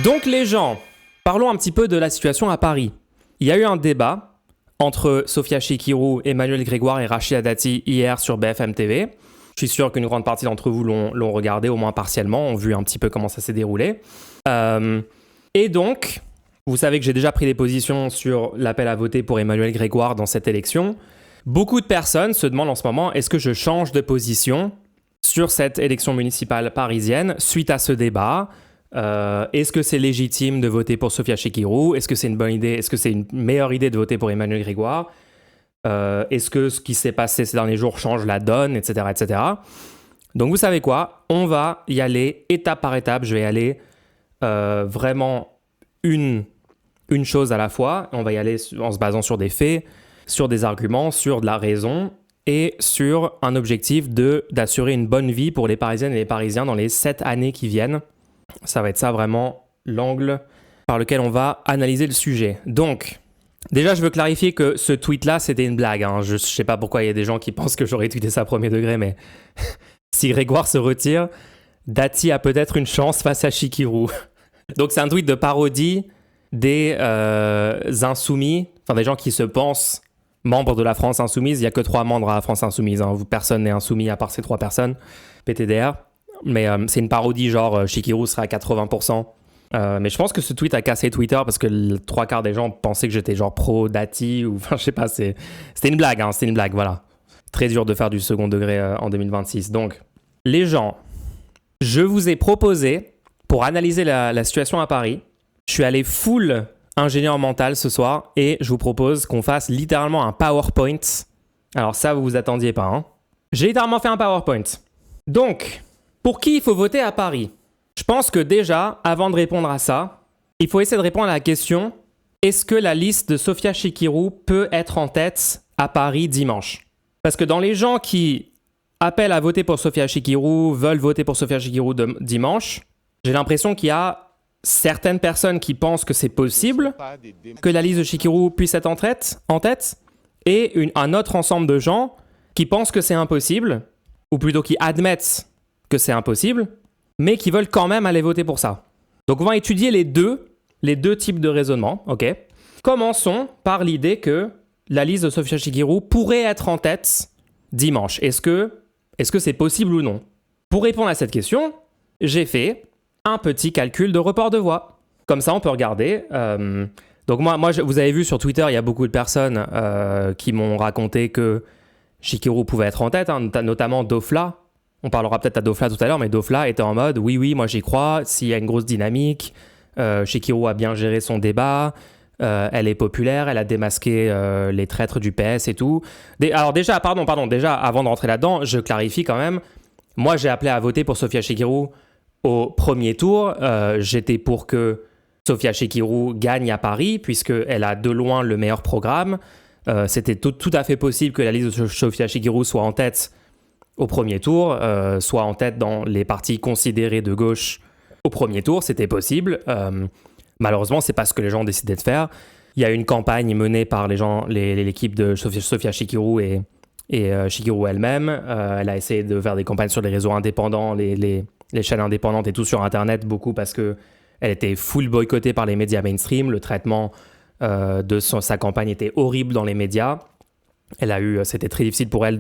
Donc les gens, parlons un petit peu de la situation à Paris. Il y a eu un débat entre Sophia Chikirou, Emmanuel Grégoire et Rachida Dati hier sur BFM TV. Je suis sûr qu'une grande partie d'entre vous l'ont regardé, au moins partiellement, ont vu un petit peu comment ça s'est déroulé. Et donc, vous savez que j'ai déjà pris des positions sur l'appel à voter pour Emmanuel Grégoire dans cette élection. Beaucoup de personnes se demandent en ce moment, est-ce que je change de position sur cette élection municipale parisienne suite à ce débat ? Est-ce que c'est légitime de voter pour Sophia Chikirou ? Est-ce que c'est une bonne idée ? Est-ce que c'est une meilleure idée de voter pour Emmanuel Grégoire ? Est-ce que ce qui s'est passé ces derniers jours change la donne, etc., etc. Donc vous savez quoi ? On va y aller étape par étape. Je vais y aller vraiment une chose à la fois. On va y aller en se basant sur des faits, sur des arguments, sur de la raison et sur un objectif d'assurer une bonne vie pour les Parisiennes et les Parisiens dans les 7 années qui viennent. Ça va être ça vraiment l'angle par lequel on va analyser le sujet. Donc, déjà, je veux clarifier que ce tweet-là, c'était une blague. Hein. Je sais pas pourquoi il y a des gens qui pensent que j'aurais tweeté ça premier degré, mais si Grégoire se retire, Dati a peut-être une chance face à Chikirou. Donc, c'est un tweet de parodie des insoumis, enfin des gens qui se pensent membres de la France Insoumise. Il n'y a que 3 membres à la France Insoumise. Hein. Personne n'est insoumis à part ces 3 personnes, PTDR. Mais c'est une parodie, genre Chikirou serait à 80%. Mais je pense que ce tweet a cassé Twitter parce que le 3/4 des gens pensaient que j'étais genre pro Dati ou enfin je sais pas, c'était une blague, hein, c'était une blague, voilà. Très dur de faire du second degré en 2026. Donc, les gens, je vous ai proposé, pour analyser la situation à Paris, je suis allé full ingénieur mental ce soir et je vous propose qu'on fasse littéralement un PowerPoint. Alors ça, vous vous attendiez pas, hein. J'ai littéralement fait un PowerPoint. Donc, pour qui il faut voter à Paris ? Je pense que déjà, avant de répondre à ça, il faut essayer de répondre à la question « Est-ce que la liste de Sophia Chikirou peut être en tête à Paris dimanche ?» Parce que dans les gens qui appellent à voter pour Sophia Chikirou, veulent voter pour Sophia Chikirou dimanche, j'ai l'impression qu'il y a certaines personnes qui pensent que c'est possible que la liste de Chikirou puisse être en tête et un autre ensemble de gens qui pensent que c'est impossible, ou plutôt qui admettent que c'est impossible, mais qui veulent quand même aller voter pour ça. Donc on va étudier les deux types de raisonnement, ok ? Commençons par l'idée que la liste de Sophia Chikirou pourrait être en tête dimanche. Est-ce que c'est possible ou non ? Pour répondre à cette question, j'ai fait un petit calcul de report de voix. Comme ça, on peut regarder. Donc moi, vous avez vu sur Twitter, il y a beaucoup de personnes qui m'ont raconté que Chikirou pouvait être en tête, hein, notamment Dofla. On parlera peut-être à Dofla tout à l'heure, mais Dofla était en mode « Oui, moi j'y crois, s'il y a une grosse dynamique, Chikirou a bien géré son débat, elle est populaire, elle a démasqué les traîtres du PS et tout. » Alors déjà, avant de rentrer là-dedans, je clarifie quand même. Moi, j'ai appelé à voter pour Sophia Chikirou au premier tour. J'étais pour que Sophia Chikirou gagne à Paris, puisqu'elle a de loin le meilleur programme. C'était tout à fait possible que la liste de Sophia Chikirou soit en tête au premier tour, soit en tête dans les partis considérés de gauche au premier tour, c'était possible. Malheureusement, c'est pas ce que les gens ont décidé de faire. Il y a une campagne menée par l'équipe de Sophia Chikirou et Chikirou elle-même. Elle a essayé de faire des campagnes sur les réseaux indépendants, les chaînes indépendantes et tout sur Internet, beaucoup parce qu'elle était full boycottée par les médias mainstream. Le traitement de sa campagne était horrible dans les médias. C'était très difficile pour elle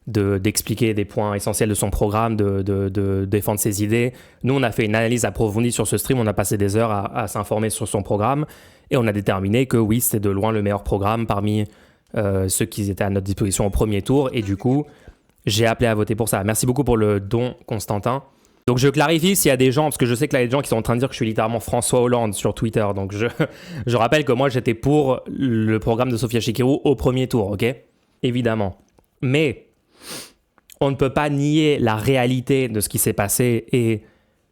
d'expliquer des points essentiels de son programme, de défendre ses idées. Nous, on a fait une analyse approfondie sur ce stream, on a passé des heures à s'informer sur son programme, et on a déterminé que oui, c'était de loin le meilleur programme parmi ceux qui étaient à notre disposition au premier tour, et du coup, j'ai appelé à voter pour ça. Merci beaucoup pour le don, Constantin. Donc je clarifie s'il y a des gens, parce que je sais qu'il y a des gens qui sont en train de dire que je suis littéralement François Hollande sur Twitter, donc je rappelle que moi, j'étais pour le programme de Sophia Chikirou au premier tour, ok ? Évidemment. Mais on ne peut pas nier la réalité de ce qui s'est passé et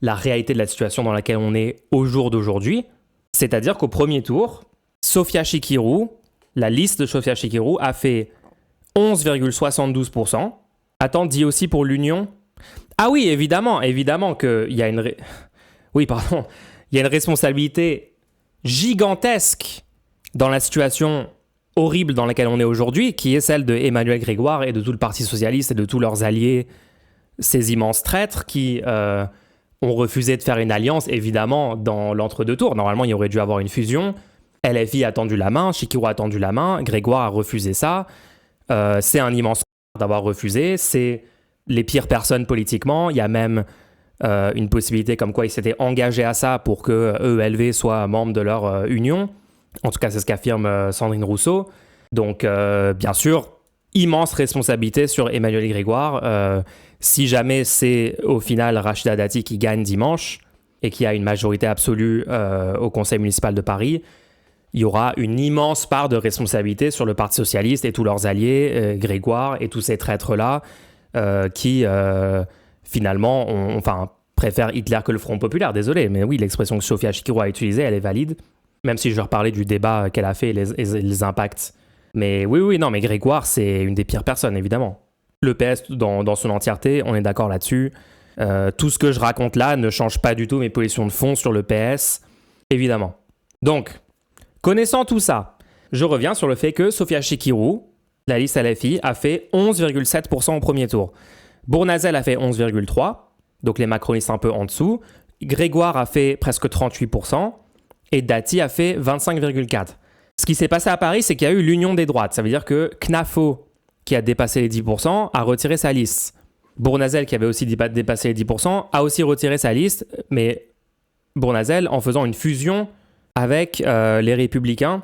la réalité de la situation dans laquelle on est au jour d'aujourd'hui. C'est-à-dire qu'au premier tour, Sophia Chikirou, la liste de Sophia Chikirou a fait 11,72%. Attends, dis aussi pour l'Union. Ah oui, évidemment qu'il y a une responsabilité gigantesque dans la situation horrible dans laquelle on est aujourd'hui, qui est celle de Emmanuel Grégoire et de tout le Parti socialiste et de tous leurs alliés, ces immenses traîtres qui ont refusé de faire une alliance, évidemment, dans l'entre-deux tours. Normalement, il y aurait dû avoir une fusion. LFI a tendu la main, Chikirou a tendu la main, Grégoire a refusé ça. C'est un immense d'avoir refusé. C'est les pires personnes politiquement. Il y a même une possibilité comme quoi ils s'étaient engagés à ça pour que EELV soit membre de leur union. En tout cas, c'est ce qu'affirme Sandrine Rousseau. Donc, bien sûr, immense responsabilité sur Emmanuel Grégoire. Si jamais c'est au final Rachida Dati qui gagne dimanche et qui a une majorité absolue au conseil municipal de Paris, il y aura une immense part de responsabilité sur le Parti socialiste et tous leurs alliés, Grégoire et tous ces traîtres-là, qui finalement préfèrent Hitler que le Front populaire. Désolé, mais oui, l'expression que Sofia Chikirou a utilisée, elle est valide, même si je leur parlais du débat qu'elle a fait et les impacts. Mais oui, non, mais Grégoire, c'est une des pires personnes, évidemment. Le PS, dans son entièreté, on est d'accord là-dessus. Tout ce que je raconte là ne change pas du tout mes positions de fond sur le PS, évidemment. Donc, connaissant tout ça, je reviens sur le fait que Sofia Chikirou, la liste LFI, a fait 11,7% au premier tour. Bournazel a fait 11,3%, donc les macronistes un peu en dessous. Grégoire a fait presque 38% et Dati a fait 25,4%. Ce qui s'est passé à Paris, c'est qu'il y a eu l'union des droites. Ça veut dire que Knafo, qui a dépassé les 10%, a retiré sa liste. Bournazel, qui avait aussi dépassé les 10%, a aussi retiré sa liste, mais Bournazel en faisant une fusion avec les Républicains.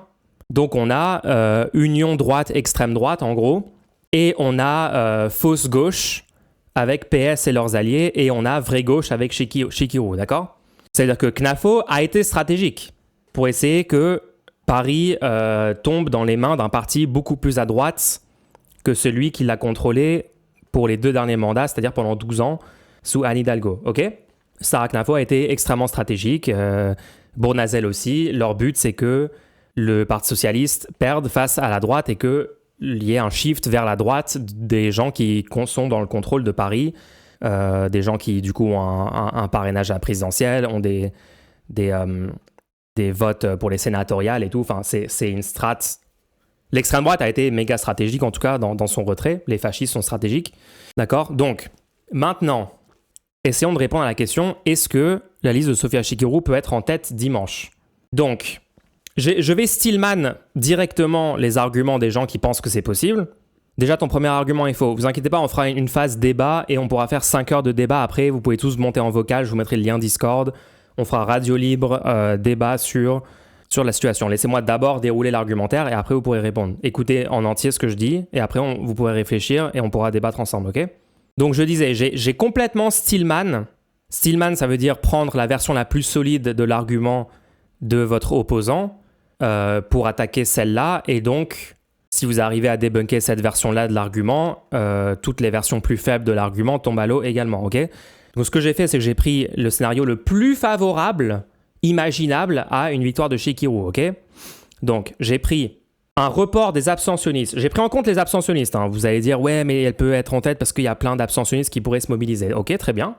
Donc on a union droite, extrême droite en gros, et on a fausse gauche avec PS et leurs alliés, et on a vraie gauche avec Chikirou, d'accord ? C'est-à-dire que Knafo a été stratégique pour essayer que Paris tombe dans les mains d'un parti beaucoup plus à droite que celui qui l'a contrôlé pour les 2 derniers mandats, c'est-à-dire pendant 12 ans, sous Anne Hidalgo, ok ? Sarah Knafo a été extrêmement stratégique, Bournazel aussi. Leur but, c'est que le Parti socialiste perde face à la droite et qu'il y ait un shift vers la droite des gens qui sont dans le contrôle de Paris, des gens qui, du coup, ont un parrainage à la présidentielle, ont des votes pour les sénatoriales et tout. Enfin, c'est une strate. L'extrême droite a été méga stratégique, en tout cas, dans son retrait. Les fascistes sont stratégiques. D'accord ? Donc, maintenant, essayons de répondre à la question, est-ce que la liste de Sofia Chikirou peut être en tête dimanche ? Donc, je vais Stillman directement les arguments des gens qui pensent que c'est possible. Déjà, ton premier argument est faux. Vous inquiétez pas, on fera une phase débat et on pourra faire 5 heures de débat après. Vous pouvez tous monter en vocal, je vous mettrai le lien Discord. On fera radio libre, débat sur la situation. Laissez-moi d'abord dérouler l'argumentaire et après vous pourrez répondre. Écoutez en entier ce que je dis et après vous pourrez réfléchir et on pourra débattre ensemble, ok ? Donc je disais, j'ai complètement Stillman. Stillman, ça veut dire prendre la version la plus solide de l'argument de votre opposant pour attaquer celle-là. Et donc, si vous arrivez à débunker cette version-là de l'argument, toutes les versions plus faibles de l'argument tombent à l'eau également, ok ? Donc ce que j'ai fait, c'est que j'ai pris le scénario le plus favorable imaginable à une victoire de Chikirou, ok ? Donc j'ai pris un report des abstentionnistes. J'ai pris en compte les abstentionnistes. Hein. Vous allez dire, ouais, mais elle peut être en tête parce qu'il y a plein d'abstentionnistes qui pourraient se mobiliser. Ok, très bien.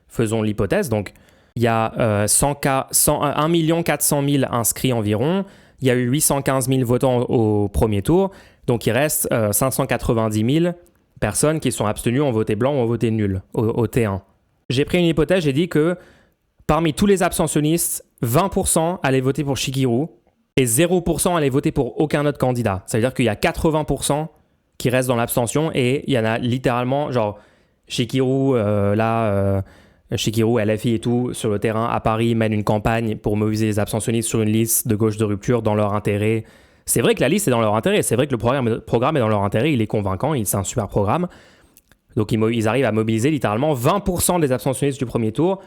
Faisons l'hypothèse. Donc il y a 1 400 000 inscrits environ. Il y a eu 815 000 votants au premier tour. Donc il reste 590 000 personnes qui sont abstenues, ont voté blanc ou ont voté nul au T1. J'ai pris une hypothèse, j'ai dit que parmi tous les abstentionnistes, 20% allaient voter pour Chikirou et 0% allaient voter pour aucun autre candidat. Ça veut dire qu'il y a 80% qui restent dans l'abstention et il y en a littéralement, genre Chikirou, Chikirou, LFI et tout, sur le terrain à Paris, mènent une campagne pour mobiliser les abstentionnistes sur une liste de gauche de rupture dans leur intérêt. C'est vrai que la liste est dans leur intérêt, c'est vrai que le programme est dans leur intérêt, il est convaincant, c'est un super programme. Donc ils arrivent à mobiliser littéralement 20% des abstentionnistes du premier tour,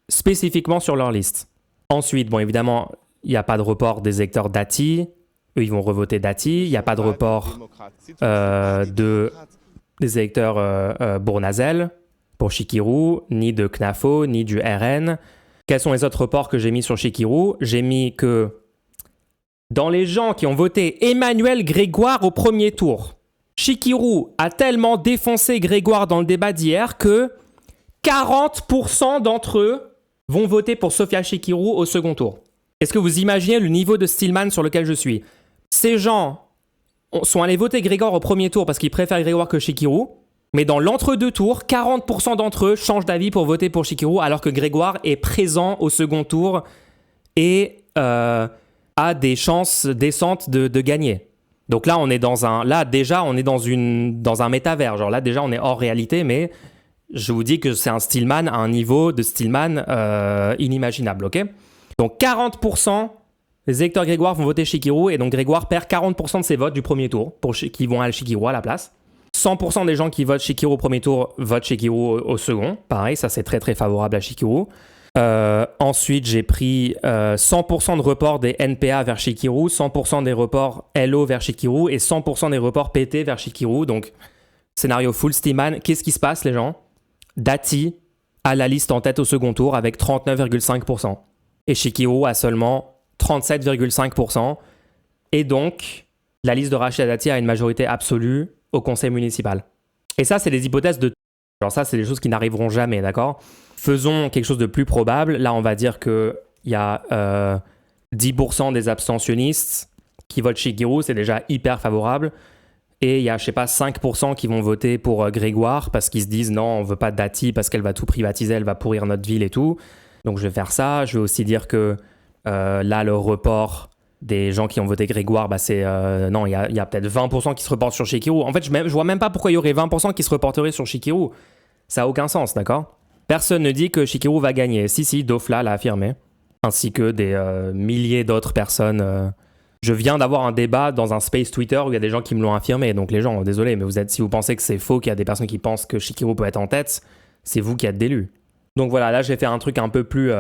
spécifiquement sur leur liste. Ensuite, bon évidemment, il n'y a pas de report des électeurs Dati, eux ils vont revoter Dati, il n'y a pas de report des électeurs Bournazel pour Chikirou, ni de Knafo, ni du RN. Quels sont les autres reports que j'ai mis sur Chikirou ? J'ai mis que dans les gens qui ont voté Emmanuel Grégoire au premier tour, Chikirou a tellement défoncé Grégoire dans le débat d'hier que 40% d'entre eux vont voter pour Sofia Chikirou au second tour. Est-ce que vous imaginez le niveau de Stillman sur lequel je suis ? Ces gens sont allés voter Grégoire au premier tour parce qu'ils préfèrent Grégoire que Chikirou. Mais dans l'entre-deux tours, 40% d'entre eux changent d'avis pour voter pour Chikirou, alors que Grégoire est présent au second tour et a des chances décentes de gagner. Donc là, on est dans un métavers. Genre là, déjà, on est hors réalité, mais je vous dis que c'est un Stillman à un niveau de Stillman inimaginable, ok? Donc 40% des électeurs Grégoire vont voter Chikirou, et donc Grégoire perd 40% de ses votes du premier tour qui vont à Chikirou à la place. 100% des gens qui votent Chikirou au premier tour votent Chikirou au second. Pareil, ça c'est très très favorable à Chikirou. Ensuite, j'ai pris 100% de reports des NPA vers Chikirou, 100% des reports LO vers Chikirou et 100% des reports PT vers Chikirou. Donc, scénario full Stillman. Qu'est-ce qui se passe, les gens? Dati a la liste en tête au second tour avec 39,5%. Et Chikirou a seulement 37,5%. Et donc, la liste de Rachida Dati a une majorité absolue au conseil municipal. Et ça, c'est des hypothèses de... Genre ça, c'est des choses qui n'arriveront jamais, d'accord? Faisons quelque chose de plus probable. Là, on va dire qu'il y a 10% des abstentionnistes qui votent Chikirou, c'est déjà hyper favorable. Et il y a, 5% qui vont voter pour Grégoire parce qu'ils se disent non, on veut pas de Dati parce qu'elle va tout privatiser, elle va pourrir notre ville et tout. Donc je vais faire ça. Je vais aussi dire que là, le report des gens qui ont voté Grégoire, c'est... non, il y a peut-être 20% qui se reportent sur Chikirou. En fait, je vois même pas pourquoi il y aurait 20% qui se reporteraient sur Chikirou. Ça n'a aucun sens, d'accord? Personne ne dit que Chikirou va gagner. Si, Dofla l'a affirmé. Ainsi que des milliers d'autres personnes. Je viens d'avoir un débat dans un space Twitter où il y a des gens qui me l'ont affirmé. Donc les gens, désolé, mais si vous pensez que c'est faux, qu'il y a des personnes qui pensent que Chikirou peut être en tête, c'est vous qui êtes d'élus. Donc voilà, là j'ai fait un truc un peu plus,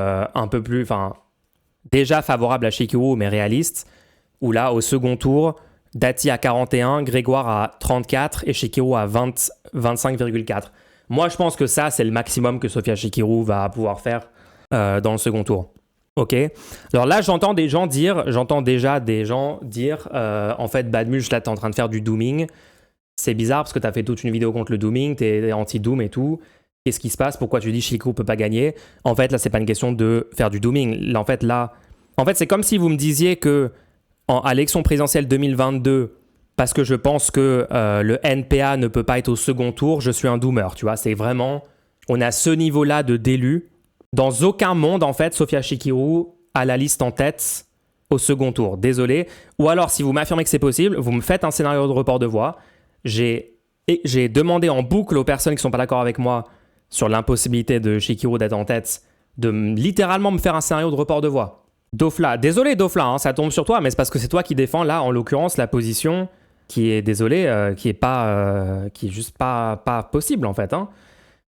déjà favorable à Chikirou, mais réaliste. Où là, au second tour, Dati à 41, Grégoire à 34 et Chikirou à 25,4. Moi, je pense que ça, c'est le maximum que Sofia Chikirou va pouvoir faire dans le second tour. Ok. Alors là, j'entends déjà des gens dire en fait, Badmuche, là, t'es en train de faire du dooming. C'est bizarre parce que t'as fait toute une vidéo contre le dooming, t'es anti-doom et tout. Qu'est-ce qui se passe? Pourquoi tu dis Chikirou peut pas gagner? En fait, là, c'est pas une question de faire du dooming. En fait, c'est comme si vous me disiez que à l'élection présidentielle 2022, parce que je pense que le NPA ne peut pas être au second tour, je suis un doomer, tu vois. C'est vraiment... On a ce niveau-là d'élu. Dans aucun monde, en fait, Sofia Chikirou a la liste en tête au second tour. Désolé. Ou alors, si vous m'affirmez que c'est possible, vous me faites un scénario de report de voix. J'ai demandé en boucle aux personnes qui ne sont pas d'accord avec moi sur l'impossibilité de Chikirou d'être en tête de littéralement me faire un scénario de report de voix. Dofla. Désolé, Dofla, hein, ça tombe sur toi, mais c'est parce que c'est toi qui défends, là, en l'occurrence, la position... qui est, désolé, qui est juste pas possible, en fait. Hein.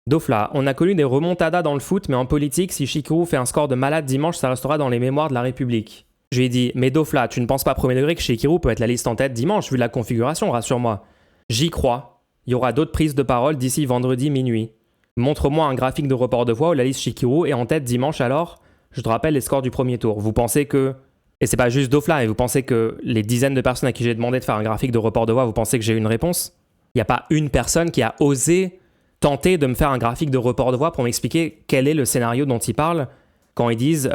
Dofla, on a connu des remontadas dans le foot, mais en politique, si Chikirou fait un score de malade dimanche, ça restera dans les mémoires de la République. Je lui ai dit, mais Dofla, tu ne penses pas premier degré que Chikirou peut être la liste en tête dimanche, vu la configuration, rassure-moi. J'y crois. Il y aura d'autres prises de parole d'ici vendredi minuit. Montre-moi un graphique de report de voix où la liste Chikirou est en tête dimanche alors. Je te rappelle les scores du premier tour. Vous pensez que... Et c'est pas juste Dofla, et vous pensez que les dizaines de personnes à qui j'ai demandé de faire un graphique de report de voix, vous pensez que j'ai eu une réponse? Il n'y a pas une personne qui a osé tenter de me faire un graphique de report de voix pour m'expliquer quel est le scénario dont ils parlent quand ils disent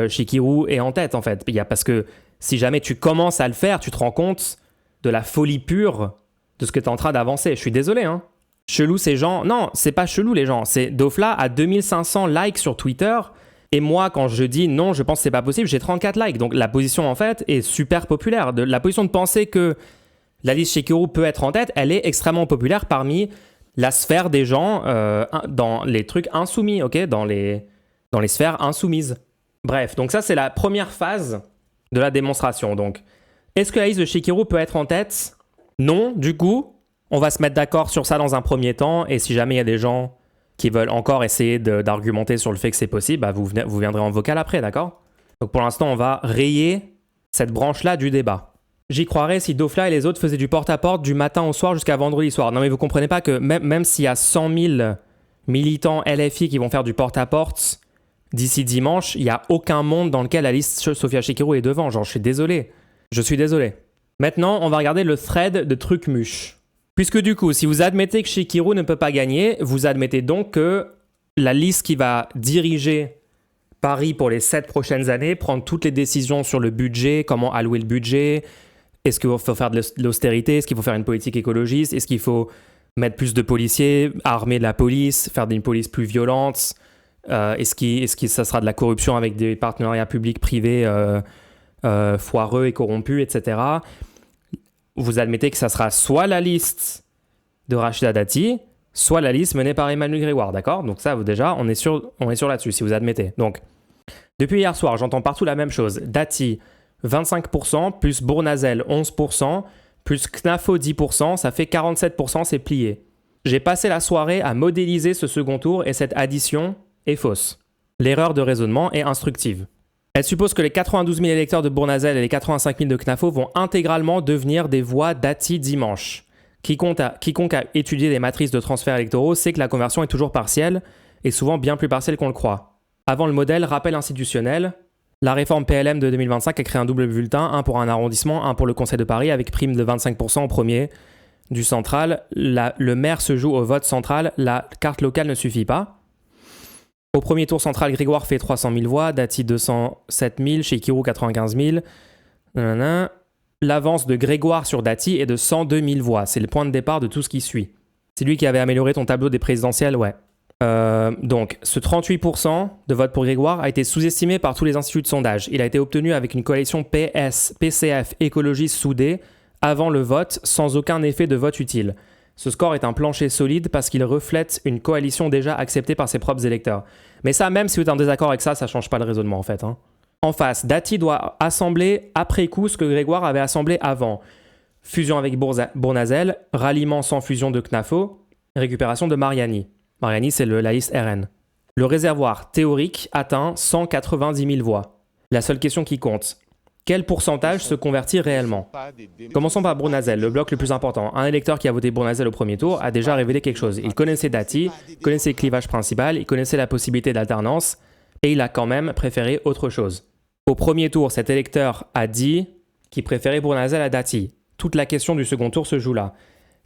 Chikirou est en tête, en fait. Parce que si jamais tu commences à le faire, tu te rends compte de la folie pure de ce que tu es en train d'avancer. Je suis désolé, hein. Chelou ces gens. Non, c'est pas chelou les gens. C'est Dofla a 2500 likes sur Twitter. Et moi, quand je dis non, je pense que c'est pas possible, j'ai 34 likes. Donc la position, en fait, est super populaire. La position de penser que la liste Chikirou peut être en tête, elle est extrêmement populaire parmi la sphère des gens dans les trucs insoumis, ok, dans les sphères insoumises. Bref, donc ça, c'est la première phase de la démonstration. Donc, est-ce que la liste de Chikirou peut être en tête? Non, du coup, on va se mettre d'accord sur ça dans un premier temps. Et si jamais il y a des gens qui veulent encore essayer d'argumenter sur le fait que c'est possible, bah vous viendrez en vocal après, d'accord? Donc pour l'instant, on va rayer cette branche-là du débat. J'y croirais si Dofla et les autres faisaient du porte-à-porte du matin au soir jusqu'à vendredi soir. Non mais vous comprenez pas que même s'il y a 100 000 militants LFI qui vont faire du porte-à-porte d'ici dimanche, il n'y a aucun monde dans lequel la liste Sofia Chikirou est devant. Genre, je suis désolé. Maintenant, on va regarder le thread de Trucmuche. Puisque du coup, si vous admettez que Chikirou ne peut pas gagner, vous admettez donc que la liste qui va diriger Paris pour les 7 prochaines années, prendre toutes les décisions sur le budget, comment allouer le budget, est-ce qu'il faut faire de l'austérité, est-ce qu'il faut faire une politique écologiste, est-ce qu'il faut Mettre plus de policiers, armer la police, faire d'une police plus violente. Est-ce que ça sera de la corruption avec des partenariats publics-privés foireux et corrompus, etc. Vous admettez que ça sera soit la liste de Rachida Dati, soit la liste menée par Emmanuel Grégoire, d'accord? Donc ça, déjà, on est sûr là-dessus, si vous admettez. Donc, depuis hier soir, j'entends partout la même chose. Dati, 25%, plus Bournazel, 11%, plus Knafo, 10%, ça fait 47%, c'est plié. J'ai passé la soirée à modéliser ce second tour et cette addition est fausse. L'erreur de raisonnement est instructive. Elle suppose que les 92 000 électeurs de Bournazel et les 85 000 de Knafo vont intégralement devenir des voix Dati dimanche. Quiconque a étudié les matrices de transferts électoraux sait que la conversion est toujours partielle et souvent bien plus partielle qu'on le croit. Avant le modèle rappel institutionnel, la réforme PLM de 2025 a créé un double bulletin, un pour un arrondissement, un pour le Conseil de Paris, avec prime de 25% au premier du central. Le maire se joue au vote central, la carte locale ne suffit pas. Au premier tour central, Grégoire fait 300 000 voix, Dati 207 000, Chekirou 95 000. L'avance de Grégoire sur Dati est de 102 000 voix. C'est le point de départ de tout ce qui suit. C'est lui qui avait amélioré ton tableau des présidentielles, ouais. Donc, ce 38% de vote pour Grégoire a été sous-estimé par tous les instituts de sondage. Il a été obtenu avec une coalition PS, PCF, écologiste soudée avant le vote, sans aucun effet de vote utile. Ce score est un plancher solide parce qu'il reflète une coalition déjà acceptée par ses propres électeurs. Mais ça, même si vous êtes en désaccord avec ça, ça change pas le raisonnement en fait. En face, Dati doit assembler après coup ce que Grégoire avait assemblé avant. Fusion avec Bournazel, ralliement sans fusion de Knafo, récupération de Mariani. Mariani, c'est la liste RN. Le réservoir théorique atteint 190 000 voix. La seule question qui compte, quel pourcentage se convertit réellement? Commençons par Bournazel, le bloc le plus important. Un électeur qui a voté Bournazel au premier tour a déjà révélé quelque chose. Il connaissait Dati, il connaissait le clivage principal, il connaissait la possibilité d'alternance, et il a quand même préféré autre chose. Au premier tour, cet électeur a dit qu'il préférait Bournazel à Dati. Toute la question du second tour se joue là.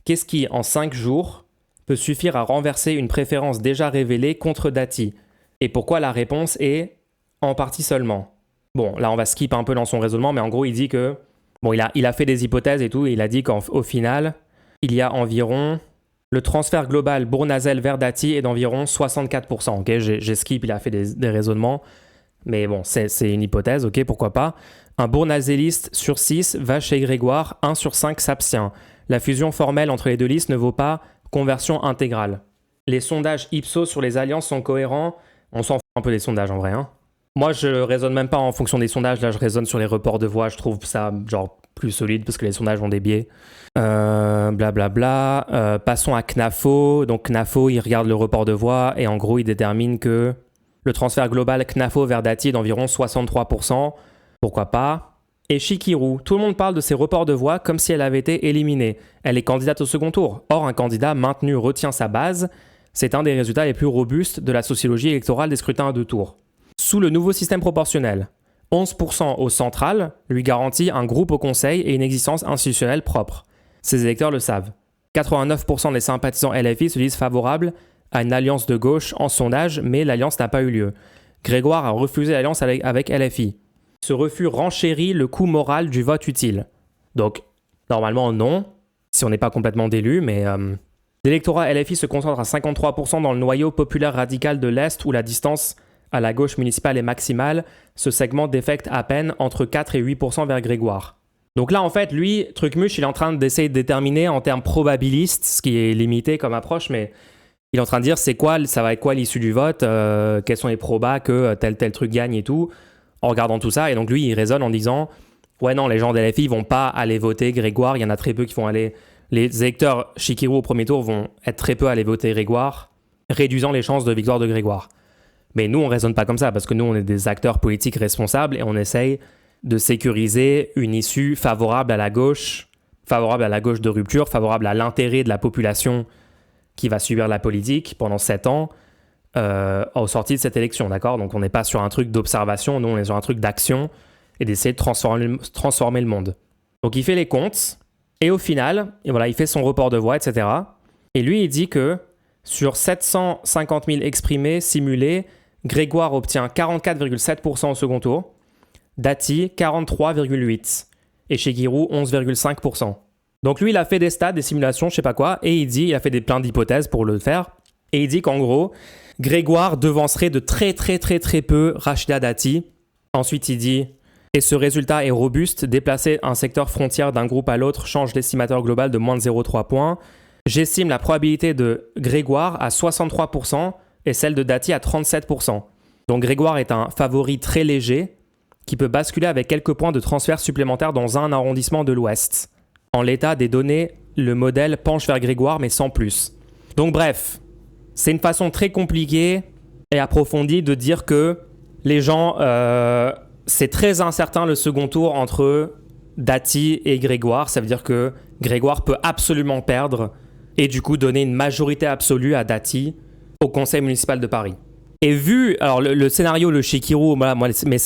Qu'est-ce qui, en 5 jours, peut suffire à renverser une préférence déjà révélée contre Dati? Et pourquoi la réponse est en partie seulement? Bon, là on va skip un peu dans son raisonnement, mais en gros il dit que... Bon, il a fait des hypothèses et tout, et il a dit qu'au final, il y a environ... Le transfert global Bournazel vers Dati est d'environ 64%. Ok, j'ai skip, il a fait des raisonnements, mais bon, c'est une hypothèse, ok, pourquoi pas. Un Bournazeliste sur 6 va chez Grégoire, 1 sur 5 s'abstient. La fusion formelle entre les deux listes ne vaut pas conversion intégrale. Les sondages Ipsos sur les alliances sont cohérents. On s'en fout un peu des sondages en vrai. Moi, je raisonne même pas en fonction des sondages. Là, je raisonne sur les reports de voix. Je trouve ça genre plus solide parce que les sondages ont des biais. Blablabla. Passons à Knafo. Donc Knafo, il regarde le report de voix et en gros, il détermine que le transfert global Knafo vers Dati est d'environ 63%. Pourquoi pas? Et Chekirou, tout le monde parle de ses reports de voix comme si elle avait été éliminée. Elle est candidate au second tour. Or, un candidat maintenu retient sa base. C'est un des résultats les plus robustes de la sociologie électorale des scrutins à 2 tours. Sous le nouveau système proportionnel, 11% au central lui garantit un groupe au conseil et une existence institutionnelle propre. Ses électeurs le savent. 89% des sympathisants LFI se disent favorables à une alliance de gauche en sondage, mais l'alliance n'a pas eu lieu. Grégoire a refusé l'alliance avec LFI. Ce refus renchérit le coût moral du vote utile. Donc, normalement, non, si on n'est pas complètement d'élu, mais... L'électorat LFI se concentre à 53% dans le noyau populaire radical de l'Est où la distance à la gauche municipale est maximale. Ce segment défecte à peine entre 4 et 8% vers Grégoire. Donc là, en fait, lui, Trucmuche, il est en train d'essayer de déterminer en termes probabilistes, ce qui est limité comme approche, mais il est en train de dire ça va être quoi l'issue du vote, quels sont les probas que tel truc gagne et tout, en regardant tout ça. Et donc lui, il raisonne en disant ouais non, les gens de LFI vont pas aller voter Grégoire, il y en a très peu qui vont aller... Les électeurs Chekirou au premier tour vont être très peu à aller voter Grégoire, réduisant les chances de victoire de Grégoire. Mais nous, on ne raisonne pas comme ça, parce que nous, on est des acteurs politiques responsables et on essaye de sécuriser une issue favorable à la gauche de rupture, favorable à l'intérêt de la population qui va subir la politique pendant 7 ans au sorti de cette élection, d'accord? Donc on n'est pas sur un truc d'observation, nous, on est sur un truc d'action et d'essayer de transformer le monde. Donc il fait les comptes. Et au final, il fait son report de voix, etc. Et lui, il dit que sur 750 000 exprimés simulés, Grégoire obtient 44,7% au second tour, Dati 43,8% et Chekirou 11,5%. Donc lui, il a fait des stats, des simulations, je sais pas quoi, et il a fait plein d'hypothèses pour le faire. Et il dit qu'en gros, Grégoire devancerait de très très très très peu Rachida Dati. Ensuite, il dit, et ce résultat est robuste, déplacer un secteur frontière d'un groupe à l'autre change l'estimateur global de moins de 0,3 points. J'estime la probabilité de Grégoire à 63% et celle de Dati à 37%. Donc Grégoire est un favori très léger qui peut basculer avec quelques points de transfert supplémentaires dans un arrondissement de l'Ouest. En l'état des données, le modèle penche vers Grégoire mais sans plus. Donc bref, c'est une façon très compliquée et approfondie de dire que les gens, c'est très incertain le second tour entre Dati et Grégoire. Ça veut dire que Grégoire peut absolument perdre et du coup donner une majorité absolue à Dati au conseil municipal de Paris. Et vu, alors le scénario, le Chikirou, voilà, moi, mes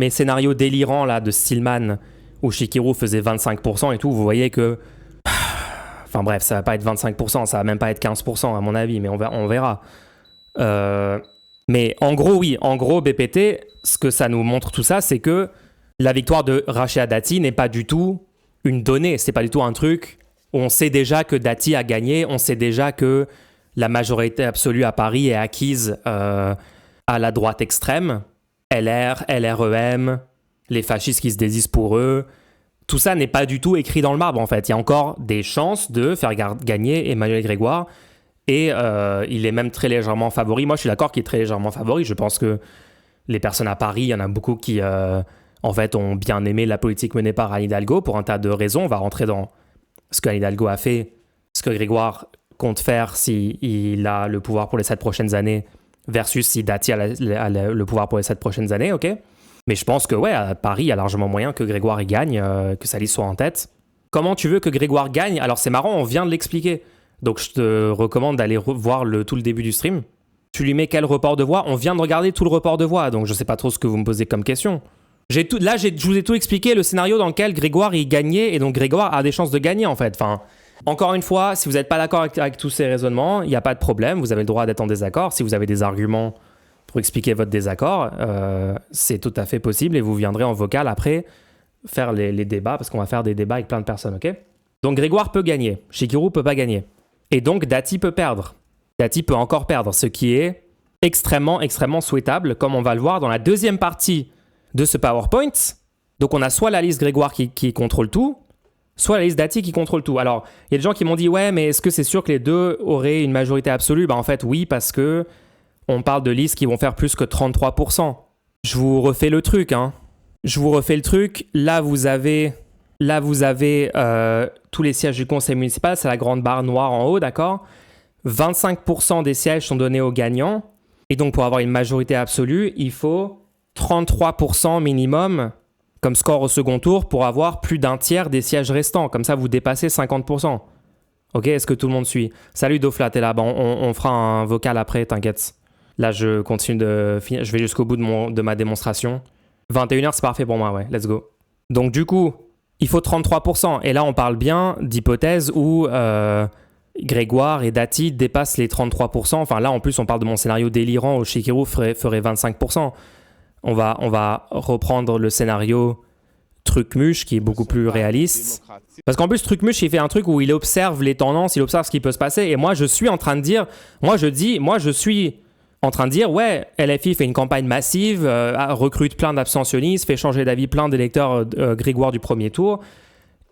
scénarios délirants là, de Stillman, où Chikirou faisait 25% et tout, vous voyez que... Enfin bref, ça va pas être 25%, ça va même pas être 15% à mon avis, mais on verra. Mais en gros, oui, en gros, BPT, ce que ça nous montre tout ça, c'est que la victoire de Rachida Dati n'est pas du tout une donnée, c'est pas du tout un truc où on sait déjà que Dati a gagné, on sait déjà que la majorité absolue à Paris est acquise à la droite extrême, LR, LREM, les fascistes qui se désisent pour eux. Tout ça n'est pas du tout écrit dans le marbre, en fait. Il y a encore des chances de faire gagner Emmanuel Grégoire. Et il est même très légèrement favori. Moi, je suis d'accord qu'il est très légèrement favori. Je pense que les personnes à Paris, il y en a beaucoup qui, en fait, ont bien aimé la politique menée par Anne Hidalgo pour un tas de raisons. On va rentrer dans ce qu'Anne Hidalgo a fait, ce que Grégoire compte faire s'il a le pouvoir pour les 7 prochaines années versus si Dati a le pouvoir pour les 7 prochaines années, ok ? Mais je pense que, ouais, à Paris, il y a largement moyen que Grégoire y gagne, que sa liste soit en tête. Comment tu veux que Grégoire gagne ? Alors, c'est marrant, on vient de l'expliquer. Donc, je te recommande d'aller voir tout le début du stream. Tu lui mets quel report de voix ? On vient de regarder tout le report de voix, donc je sais pas trop ce que vous me posez comme question. Je vous ai tout expliqué, le scénario dans lequel Grégoire y gagnait, et donc Grégoire a des chances de gagner, en fait. Enfin, encore une fois, si vous n'êtes pas d'accord avec tous ces raisonnements, il n'y a pas de problème, vous avez le droit d'être en désaccord. Si vous avez des arguments pour expliquer votre désaccord, c'est tout à fait possible, et vous viendrez en vocal après faire les débats, parce qu'on va faire des débats avec plein de personnes, ok ? Donc Grégoire peut gagner, Chikirou peut pas gagner. Et donc Dati peut perdre. Dati peut encore perdre, ce qui est extrêmement, extrêmement souhaitable, comme on va le voir dans la deuxième partie de ce PowerPoint. Donc on a soit la liste Grégoire qui contrôle tout, soit la liste Dati qui contrôle tout. Alors, il y a des gens qui m'ont dit « Ouais, mais est-ce que c'est sûr que les deux auraient une majorité absolue ?» En fait, oui, parce que on parle de listes qui vont faire plus que 33%. Je vous refais le truc, hein. Là, vous avez tous les sièges du conseil municipal, c'est la grande barre noire en haut, d'accord ? 25% des sièges sont donnés aux gagnants. Et donc, pour avoir une majorité absolue, il faut 33% minimum comme score au second tour pour avoir plus d'un tiers des sièges restants. Comme ça, vous dépassez 50%. Ok, est-ce que tout le monde suit ? Salut Dofla, t'es là. Bon, on fera un vocal après, t'inquiète. Là, je continue de finir. Je vais jusqu'au bout de ma démonstration. 21h, c'est parfait pour moi, ouais. Let's go. Donc, du coup, il faut 33%. Et là, on parle bien d'hypothèses où Grégoire et Dati dépassent les 33%. Enfin, là, en plus, on parle de mon scénario délirant où Chikirou ferait 25%. On va reprendre le scénario Trucmuche, qui est beaucoup plus réaliste. Parce qu'en plus, Trucmuche, il fait un truc où il observe les tendances, il observe ce qui peut se passer. Et moi, je suis en train de dire... ouais, LFI fait une campagne massive, recrute plein d'abstentionnistes, fait changer d'avis plein d'électeurs Grégoire du premier tour.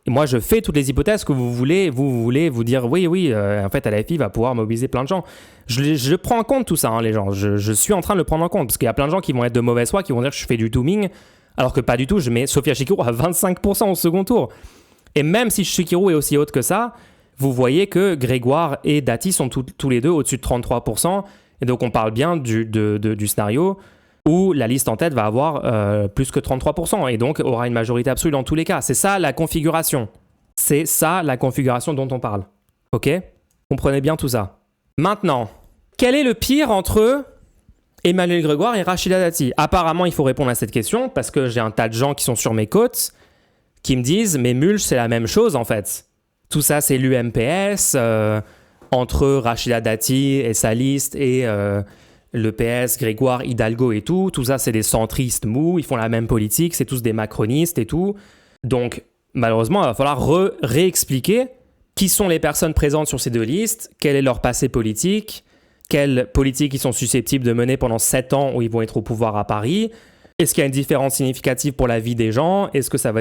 Et moi, je fais toutes les hypothèses que vous voulez vous dire, oui, en fait, LFI va pouvoir mobiliser plein de gens. Je prends en compte tout ça, hein, les gens. Je suis en train de le prendre en compte, parce qu'il y a plein de gens qui vont être de mauvaise foi, qui vont dire que je fais du dooming, alors que pas du tout. Je mets Sofia Chikirou à 25% au second tour. Et même si Chikirou est aussi haute que ça, vous voyez que Grégoire et Dati sont tous les deux au-dessus de 33%. Et donc, on parle bien du scénario où la liste en tête va avoir plus que 33% et donc aura une majorité absolue dans tous les cas. C'est ça la configuration. C'est ça la configuration dont on parle. Ok ? Comprenez bien tout ça. Maintenant, quel est le pire entre Emmanuel Grégoire et Rachida Dati ? Apparemment, il faut répondre à cette question parce que j'ai un tas de gens qui sont sur mes côtes qui me disent « Mais Mulch, c'est la même chose en fait. Tout ça, c'est l'UMPS. Entre Rachida Dati et sa liste et le PS, Grégoire, Hidalgo et tout ça c'est des centristes mous, ils font la même politique, c'est tous des macronistes et tout. Donc malheureusement, il va falloir réexpliquer qui sont les personnes présentes sur ces deux listes, quel est leur passé politique, quelles politiques ils sont susceptibles de mener pendant 7 ans où ils vont être au pouvoir à Paris. Est-ce qu'il y a une différence significative pour la vie des gens? Est-ce que ça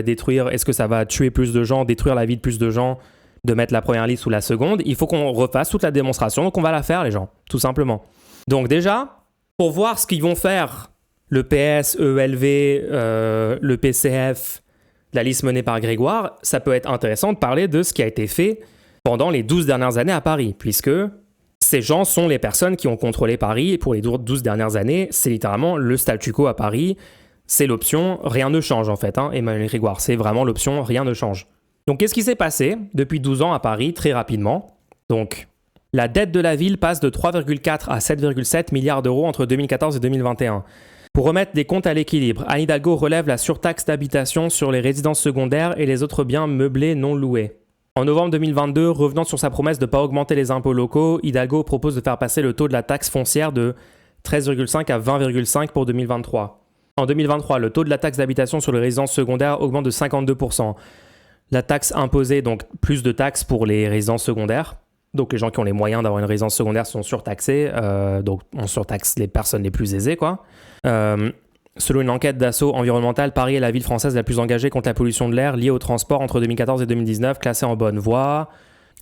va tuer plus de gens, détruire la vie de plus de gens, de mettre la première liste ou la seconde? Il faut qu'on refasse toute la démonstration, donc on va la faire les gens, tout simplement. Donc déjà, pour voir ce qu'ils vont faire, le PS, ELV, le PCF, la liste menée par Grégoire, ça peut être intéressant de parler de ce qui a été fait pendant les 12 dernières années à Paris, puisque ces gens sont les personnes qui ont contrôlé Paris pour les 12 dernières années. C'est littéralement le statu quo à Paris. C'est l'option « rien ne change » en fait, Emmanuel Grégoire. C'est vraiment l'option « rien ne change ». Donc qu'est-ce qui s'est passé depuis 12 ans à Paris, très rapidement? Donc la dette de la ville passe de 3,4 à 7,7 milliards d'euros entre 2014 et 2021. Pour remettre des comptes à l'équilibre, Anne Hidalgo relève la surtaxe d'habitation sur les résidences secondaires et les autres biens meublés non loués. En novembre 2022, revenant sur sa promesse de ne pas augmenter les impôts locaux, Hidalgo propose de faire passer le taux de la taxe foncière de 13,5 à 20,5 pour 2023. En 2023, le taux de la taxe d'habitation sur les résidences secondaires augmente de 52%. La taxe imposée, donc plus de taxes pour les résidences secondaires. Donc les gens qui ont les moyens d'avoir une résidence secondaire sont surtaxés. Donc on surtaxe les personnes les plus aisées, quoi. Selon une enquête d'Assaut environnemental, Paris est la ville française la plus engagée contre la pollution de l'air liée au transport entre 2014 et 2019, classée en bonne voie.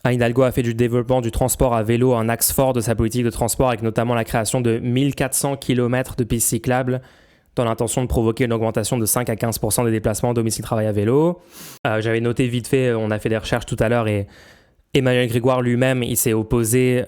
Anne Hidalgo a fait du développement du transport à vélo un axe fort de sa politique de transport, avec notamment la création de 1400 km de pistes cyclables, dans l'intention de provoquer une augmentation de 5 à 15% des déplacements domicile-travail à vélo. J'avais noté vite fait, on a fait des recherches tout à l'heure, et Emmanuel Grégoire lui-même, il s'est opposé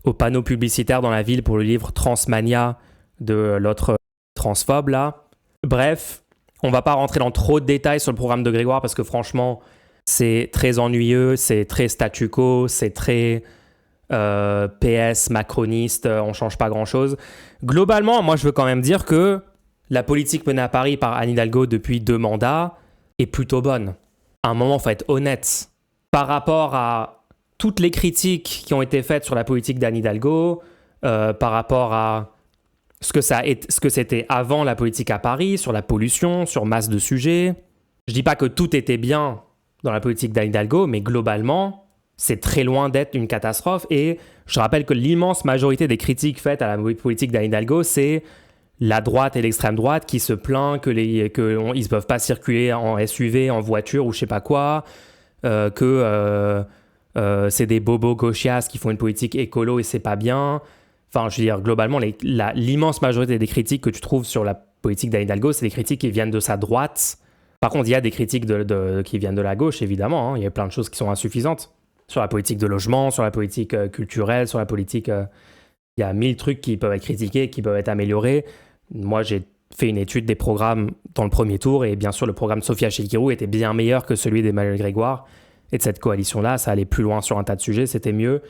aux panneaux publicitaires dans la ville pour le livre Transmania de l'autre transphobe là. Bref, on va pas rentrer dans trop de détails sur le programme de Grégoire parce que franchement, c'est très ennuyeux, c'est très statu quo, c'est très PS, macroniste, on change pas grand-chose. Globalement, moi je veux quand même dire que la politique menée à Paris par Anne Hidalgo depuis 2 mandats est plutôt bonne. À un moment, il faut être honnête. Par rapport à toutes les critiques qui ont été faites sur la politique d'Anne Hidalgo, par rapport à ce que c'était avant la politique à Paris, sur la pollution, sur masse de sujets. Je dis pas que tout était bien dans la politique d'Anne Hidalgo, mais globalement, c'est très loin d'être une catastrophe. Et je rappelle que l'immense majorité des critiques faites à la politique d'Anne Hidalgo, c'est la droite et l'extrême droite qui se plaint qu'ils ne peuvent pas circuler en SUV, en voiture ou je sais pas quoi, que c'est des bobos gauchias qui font une politique écolo et c'est pas bien. Enfin, je veux dire, globalement, l'immense majorité des critiques que tu trouves sur la politique d'Anne Hidalgo, c'est des critiques qui viennent de sa droite. Par contre, il y a des critiques qui viennent de la gauche, évidemment. Il y a plein de choses qui sont insuffisantes. Sur la politique de logement, sur la politique culturelle, sur la politique... il y a 1000 trucs qui peuvent être critiqués, qui peuvent être améliorés. Moi, j'ai fait une étude des programmes dans le premier tour, et bien sûr, le programme Sofia Chikirou était bien meilleur que celui d'Emmanuel Grégoire. Et de cette coalition-là, ça allait plus loin sur un tas de sujets, c'était mieux.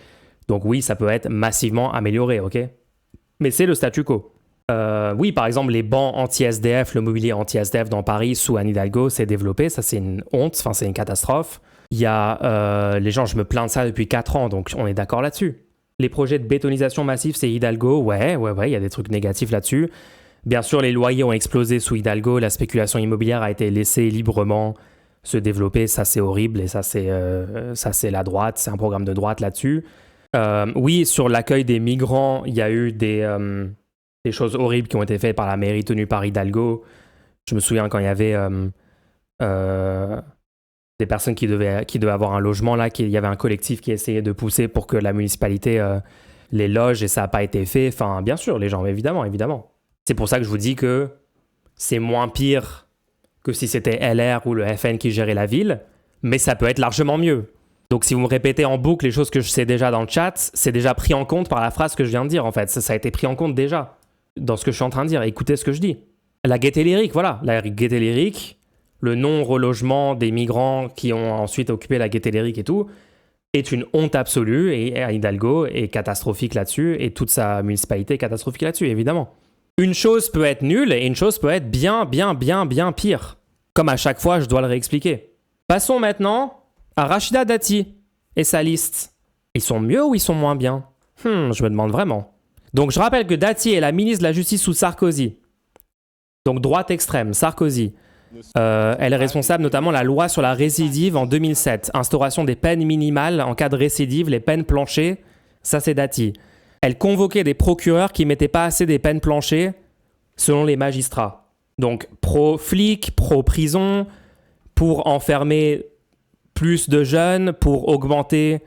Donc oui, ça peut être massivement amélioré, ok? Mais c'est le statu quo. Oui, par exemple, les bancs anti-SDF, le mobilier anti-SDF dans Paris sous Anne Hidalgo s'est développé. Ça, c'est une honte, enfin, c'est une catastrophe. Il y a les gens, je me plains de ça depuis 4 ans, donc on est d'accord là-dessus. Les projets de bétonisation massive, c'est Hidalgo. Ouais, il y a des trucs négatifs là-dessus. Bien sûr, les loyers ont explosé sous Hidalgo. La spéculation immobilière a été laissée librement se développer. Ça, c'est horrible et ça, c'est la droite. C'est un programme de droite là-dessus. Oui, sur l'accueil des migrants, il y a eu des choses horribles qui ont été faites par la mairie tenue par Hidalgo. Je me souviens quand il y avait des personnes qui devaient avoir un logement là, qu'il y avait un collectif qui essayait de pousser pour que la municipalité les loge et ça n'a pas été fait. Enfin, bien sûr, les gens, évidemment. C'est pour ça que je vous dis que c'est moins pire que si c'était LR ou le FN qui gérait la ville, mais ça peut être largement mieux. Donc si vous me répétez en boucle les choses que je sais déjà dans le chat, c'est déjà pris en compte par la phrase que je viens de dire en fait. Ça a été pris en compte déjà dans ce que je suis en train de dire. Écoutez ce que je dis. La gaieté lyrique, voilà. La gaieté lyrique, le non-relogement des migrants qui ont ensuite occupé la gaieté lyrique et tout, est une honte absolue et Hidalgo est catastrophique là-dessus et toute sa municipalité est catastrophique là-dessus, évidemment. Une chose peut être nulle et une chose peut être bien pire. Comme à chaque fois, je dois le réexpliquer. Passons maintenant à Rachida Dati et sa liste. Ils sont mieux ou ils sont moins bien? Je me demande vraiment. Donc je rappelle que Dati est la ministre de la Justice sous Sarkozy. Donc droite extrême, Sarkozy. Elle est responsable notamment de la loi sur la récidive en 2007, instauration des peines minimales en cas de récidive, les peines planchers, ça c'est Dati. Elle convoquait des procureurs qui mettaient pas assez des peines planchers selon les magistrats. Donc pro-flic, pro-prison, pour enfermer plus de jeunes, pour augmenter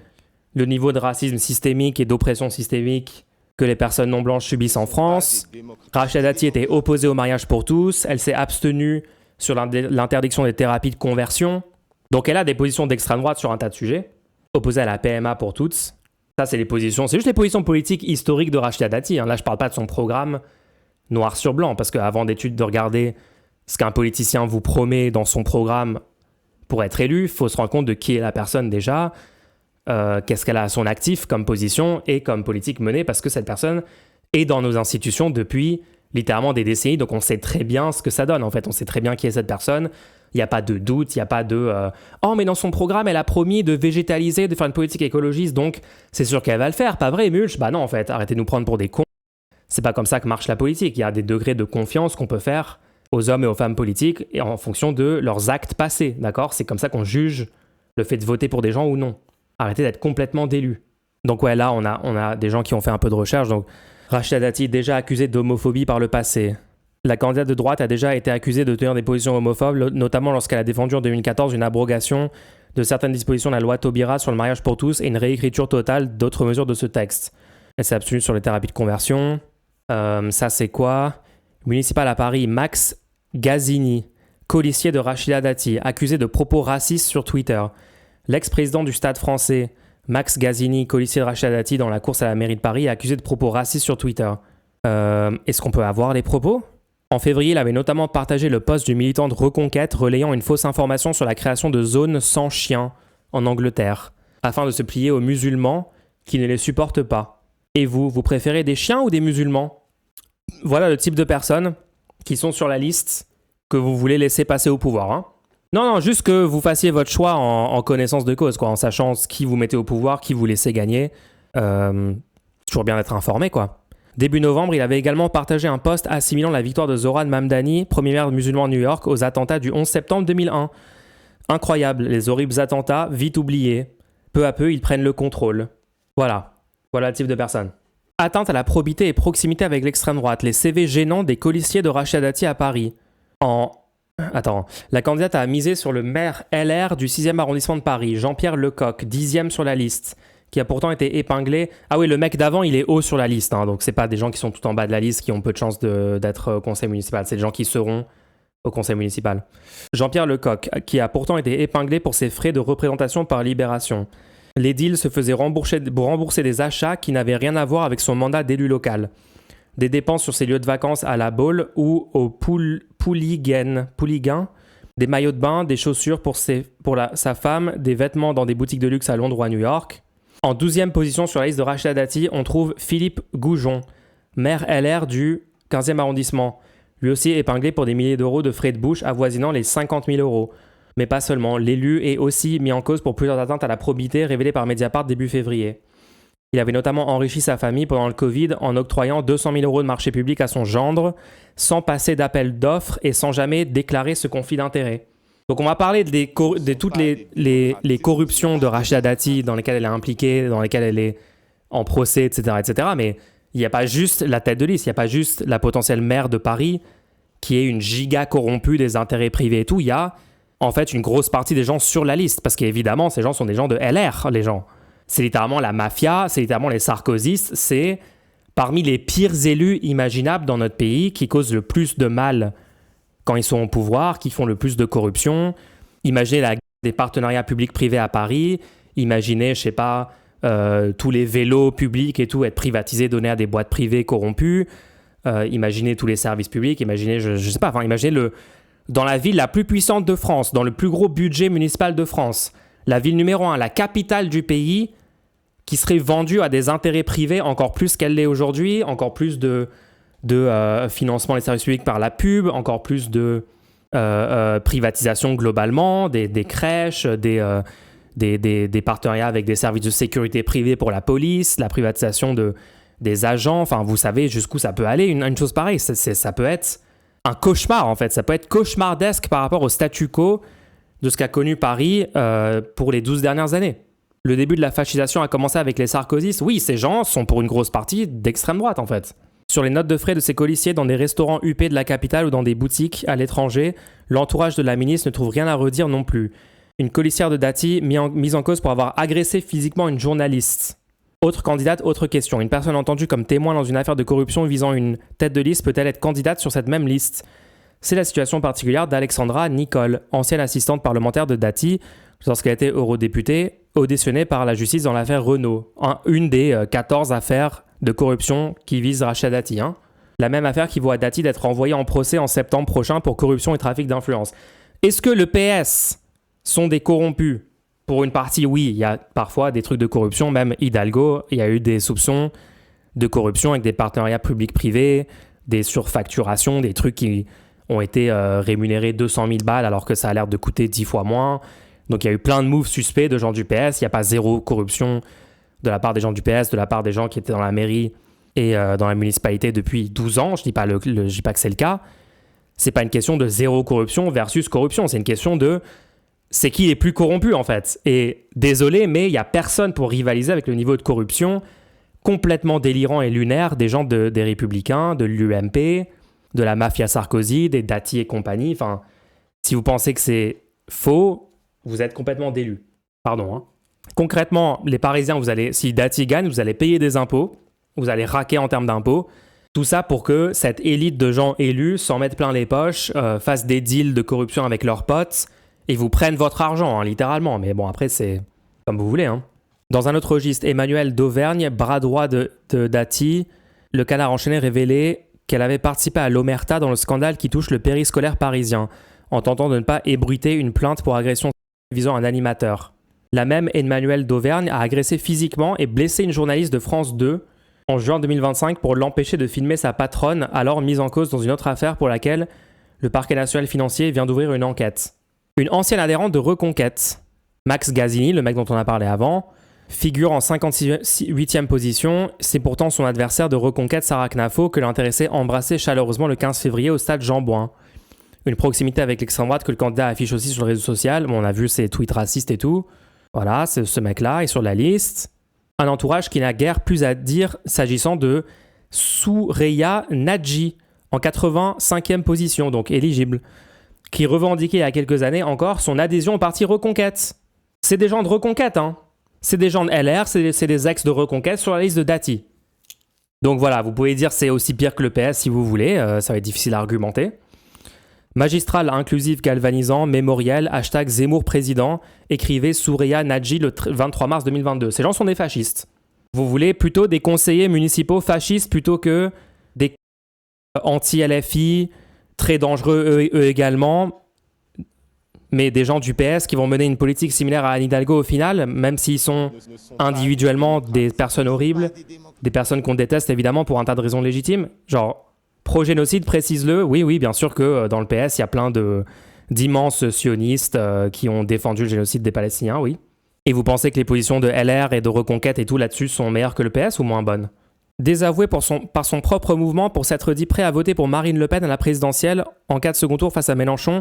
le niveau de racisme systémique et d'oppression systémique que les personnes non blanches subissent en France. Rachida Dati était opposée au mariage pour tous. Elle s'est abstenue sur l'interdiction des thérapies de conversion. Donc elle a des positions d'extrême droite sur un tas de sujets. Opposée à la PMA pour toutes. Ça, c'est juste les positions politiques historiques de Rachida Dati. Là, je parle pas de son programme noir sur blanc, parce qu'avant de regarder ce qu'un politicien vous promet dans son programme pour être élu, il faut se rendre compte de qui est la personne déjà, qu'est-ce qu'elle a à son actif comme position et comme politique menée, parce que cette personne est dans nos institutions depuis littéralement des décennies, donc on sait très bien ce que ça donne en fait, on sait très bien qui est cette personne, il n'y a pas de doute, il n'y a pas de oh mais dans son programme elle a promis de végétaliser, de faire une politique écologiste, donc c'est sûr qu'elle va le faire, pas vrai Mulch? Bah non en fait, arrêtez de nous prendre pour des cons, c'est pas comme ça que marche la politique, il y a des degrés de confiance qu'on peut faire aux hommes et aux femmes politiques et en fonction de leurs actes passés, d'accord? C'est comme ça qu'on juge le fait de voter pour des gens ou non. Arrêtez d'être complètement d'élus. Donc ouais, là, on a des gens qui ont fait un peu de recherche. Donc, Rachida Dati, déjà accusée d'homophobie par le passé. La candidate de droite a déjà été accusée de tenir des positions homophobes, notamment lorsqu'elle a défendu en 2014 une abrogation de certaines dispositions de la loi Taubira sur le mariage pour tous et une réécriture totale d'autres mesures de ce texte. Elle s'est abstenue sur les thérapies de conversion. Ça, c'est quoi? Municipal à Paris, Max Gazzini, colistier de Rachida Dati, accusé de propos racistes sur Twitter. L'ex-président du Stade français, Max Gazzini, colistier de Rachida Dati dans la course à la mairie de Paris, est accusé de propos racistes sur Twitter. Est-ce qu'on peut avoir les propos? En février, il avait notamment partagé le post du militant de Reconquête relayant une fausse information sur la création de zones sans chiens en Angleterre, afin de se plier aux musulmans qui ne les supportent pas. Et vous préférez des chiens ou des musulmans? Voilà le type de personnes qui sont sur la liste que vous voulez laisser passer au pouvoir. Hein. Non, juste que vous fassiez votre choix en connaissance de cause, quoi, en sachant qui vous mettez au pouvoir, qui vous laissez gagner. Toujours bien d'être informé, quoi. Début novembre, il avait également partagé un post assimilant la victoire de Zohran Mamdani, premier maire musulman de New York, aux attentats du 11 septembre 2001. Incroyable, les horribles attentats, vite oubliés. Peu à peu, ils prennent le contrôle. Voilà le type de personne. Atteinte à la probité et proximité avec l'extrême droite, les CV gênants des colistiers de Rachida Dati à Paris. La candidate a misé sur le maire LR du 6e arrondissement de Paris, Jean-Pierre Lecoq, 10e sur la liste, qui a pourtant été épinglé. Ah oui, le mec d'avant, il est haut sur la liste, hein, donc c'est pas des gens qui sont tout en bas de la liste qui ont peu de chances d'être au conseil municipal, c'est des gens qui seront au conseil municipal. Jean-Pierre Lecoq, qui a pourtant été épinglé pour ses frais de représentation par Libération. L'édile se faisait rembourser des achats qui n'avaient rien à voir avec son mandat d'élu local. Des dépenses sur ses lieux de vacances à la Baule ou au Pouliguen, des maillots de bain, des chaussures pour sa femme, des vêtements dans des boutiques de luxe à Londres ou à New York. En 12e position sur la liste de Rachida Dati, on trouve Philippe Goujon, maire LR du 15e arrondissement, lui aussi épinglé pour des milliers d'euros de frais de bouche avoisinant les 50 000 euros. Mais pas seulement, l'élu est aussi mis en cause pour plusieurs atteintes à la probité révélées par Mediapart début février. Il avait notamment enrichi sa famille pendant le Covid en octroyant 200 000 euros de marché public à son gendre, sans passer d'appel d'offres et sans jamais déclarer ce conflit d'intérêts. Donc on va parler de toutes les corruptions de Rachida Dati dans lesquelles elle est impliquée, dans lesquelles elle est en procès, etc. Mais il n'y a pas juste la tête de liste, il n'y a pas juste la potentielle maire de Paris qui est une giga corrompue des intérêts privés et tout. Il y a en fait une grosse partie des gens sur la liste, parce qu'évidemment ces gens sont des gens de LR, les gens. C'est littéralement la mafia, c'est littéralement les sarkozystes, c'est parmi les pires élus imaginables dans notre pays qui causent le plus de mal quand ils sont au pouvoir, qui font le plus de corruption. Imaginez des partenariats publics-privés à Paris, imaginez, je sais pas, tous les vélos publics et tout être privatisés, donnés à des boîtes privées corrompues, imaginez tous les services publics, imaginez, je sais pas, enfin imaginez dans la ville la plus puissante de France, dans le plus gros budget municipal de France, la ville numéro 1, la capitale du pays, qui serait vendue à des intérêts privés encore plus qu'elle l'est aujourd'hui, encore plus de financement des services publics par la pub, encore plus de privatisation globalement, des crèches, des partenariats avec des services de sécurité privés pour la police, la privatisation des agents, enfin vous savez jusqu'où ça peut aller, une chose pareille, ça peut être un cauchemar en fait. Ça peut être cauchemardesque par rapport au statu quo de ce qu'a connu Paris pour les 12 dernières années. Le début de la fascisation a commencé avec les sarkozystes. Oui, ces gens sont pour une grosse partie d'extrême droite en fait. Sur les notes de frais de ces colistiers dans des restaurants huppés de la capitale ou dans des boutiques à l'étranger, l'entourage de la ministre ne trouve rien à redire non plus. Une colistière de Dati mise en cause pour avoir agressé physiquement une journaliste. Autre candidate, autre question. Une personne entendue comme témoin dans une affaire de corruption visant une tête de liste peut-elle être candidate sur cette même liste ? C'est la situation particulière d'Alexandra Nicole, ancienne assistante parlementaire de Dati, lorsqu'elle était eurodéputée, auditionnée par la justice dans l'affaire Renault, une des 14 affaires de corruption qui visent Rachida Dati. La même affaire qui vaut à Dati d'être envoyée en procès en septembre prochain pour corruption et trafic d'influence. Est-ce que le PS sont des corrompus ? Pour une partie, oui, il y a parfois des trucs de corruption, même Hidalgo, il y a eu des soupçons de corruption avec des partenariats publics-privés, des surfacturations, des trucs qui ont été rémunérés 200 000 balles alors que ça a l'air de coûter 10 fois moins. Donc il y a eu plein de moves suspects de gens du PS, il n'y a pas zéro corruption de la part des gens du PS, de la part des gens qui étaient dans la mairie et dans la municipalité depuis 12 ans, je dis pas que c'est le cas. C'est pas une question de zéro corruption versus corruption, c'est une question de c'est qui est plus corrompu en fait. Et désolé, mais il n'y a personne pour rivaliser avec le niveau de corruption complètement délirant et lunaire des gens des Républicains, de l'UMP, de la mafia Sarkozy, des Dati et compagnie. Enfin, si vous pensez que c'est faux, vous êtes complètement délus. Pardon. Concrètement, les Parisiens, si Dati gagne, vous allez payer des impôts, vous allez raquer en termes d'impôts. Tout ça pour que cette élite de gens élus s'en mettent plein les poches, fassent des deals de corruption avec leurs potes et vous prennent votre argent, littéralement. Mais bon, après, c'est comme vous voulez. Dans un autre registre, Emmanuel d'Auvergne, bras droit de Dati, le Canard enchaîné révélait qu'elle avait participé à l'omerta dans le scandale qui touche le périscolaire parisien, en tentant de ne pas ébruiter une plainte pour agression visant un animateur. La même Emmanuel d'Auvergne a agressé physiquement et blessé une journaliste de France 2 en juin 2025 pour l'empêcher de filmer sa patronne, alors mise en cause dans une autre affaire pour laquelle le parquet national financier vient d'ouvrir une enquête. Une ancienne adhérente de Reconquête, Max Gazzini, le mec dont on a parlé avant, figure en 58e position. C'est pourtant son adversaire de Reconquête, Sarah Knafo, que l'intéressé embrassait chaleureusement le 15 février au stade Jean-Bouin. Une proximité avec l'extrême droite que le candidat affiche aussi sur le réseau social. Bon, on a vu ses tweets racistes et tout. Voilà, ce mec-là est sur la liste. Un entourage qui n'a guère plus à dire s'agissant de Soureya Nadji, en 85e position, donc éligible, qui revendiquait il y a quelques années encore son adhésion au parti Reconquête. C'est des gens de Reconquête, C'est des gens de LR, c'est des ex de Reconquête sur la liste de Dati. Donc voilà, vous pouvez dire c'est aussi pire que le PS si vous voulez, ça va être difficile à argumenter. Magistral, inclusif, galvanisant, mémoriel, #Zemmour président, écrivait Soureya Nadji le 23 mars 2022. Ces gens sont des fascistes. Vous voulez plutôt des conseillers municipaux fascistes plutôt que des anti-LFI, très dangereux eux également, mais des gens du PS qui vont mener une politique similaire à Anne Hidalgo au final, même s'ils sont individuellement des personnes horribles, des personnes qu'on déteste évidemment pour un tas de raisons légitimes, genre pro-génocide, précise-le. Oui, bien sûr que dans le PS, il y a plein d'immenses sionistes qui ont défendu le génocide des Palestiniens, oui. Et vous pensez que les positions de LR et de Reconquête et tout là-dessus sont meilleures que le PS ou moins bonnes ? Désavoué par son propre mouvement pour s'être dit prêt à voter pour Marine Le Pen à la présidentielle en cas de second tour face à Mélenchon,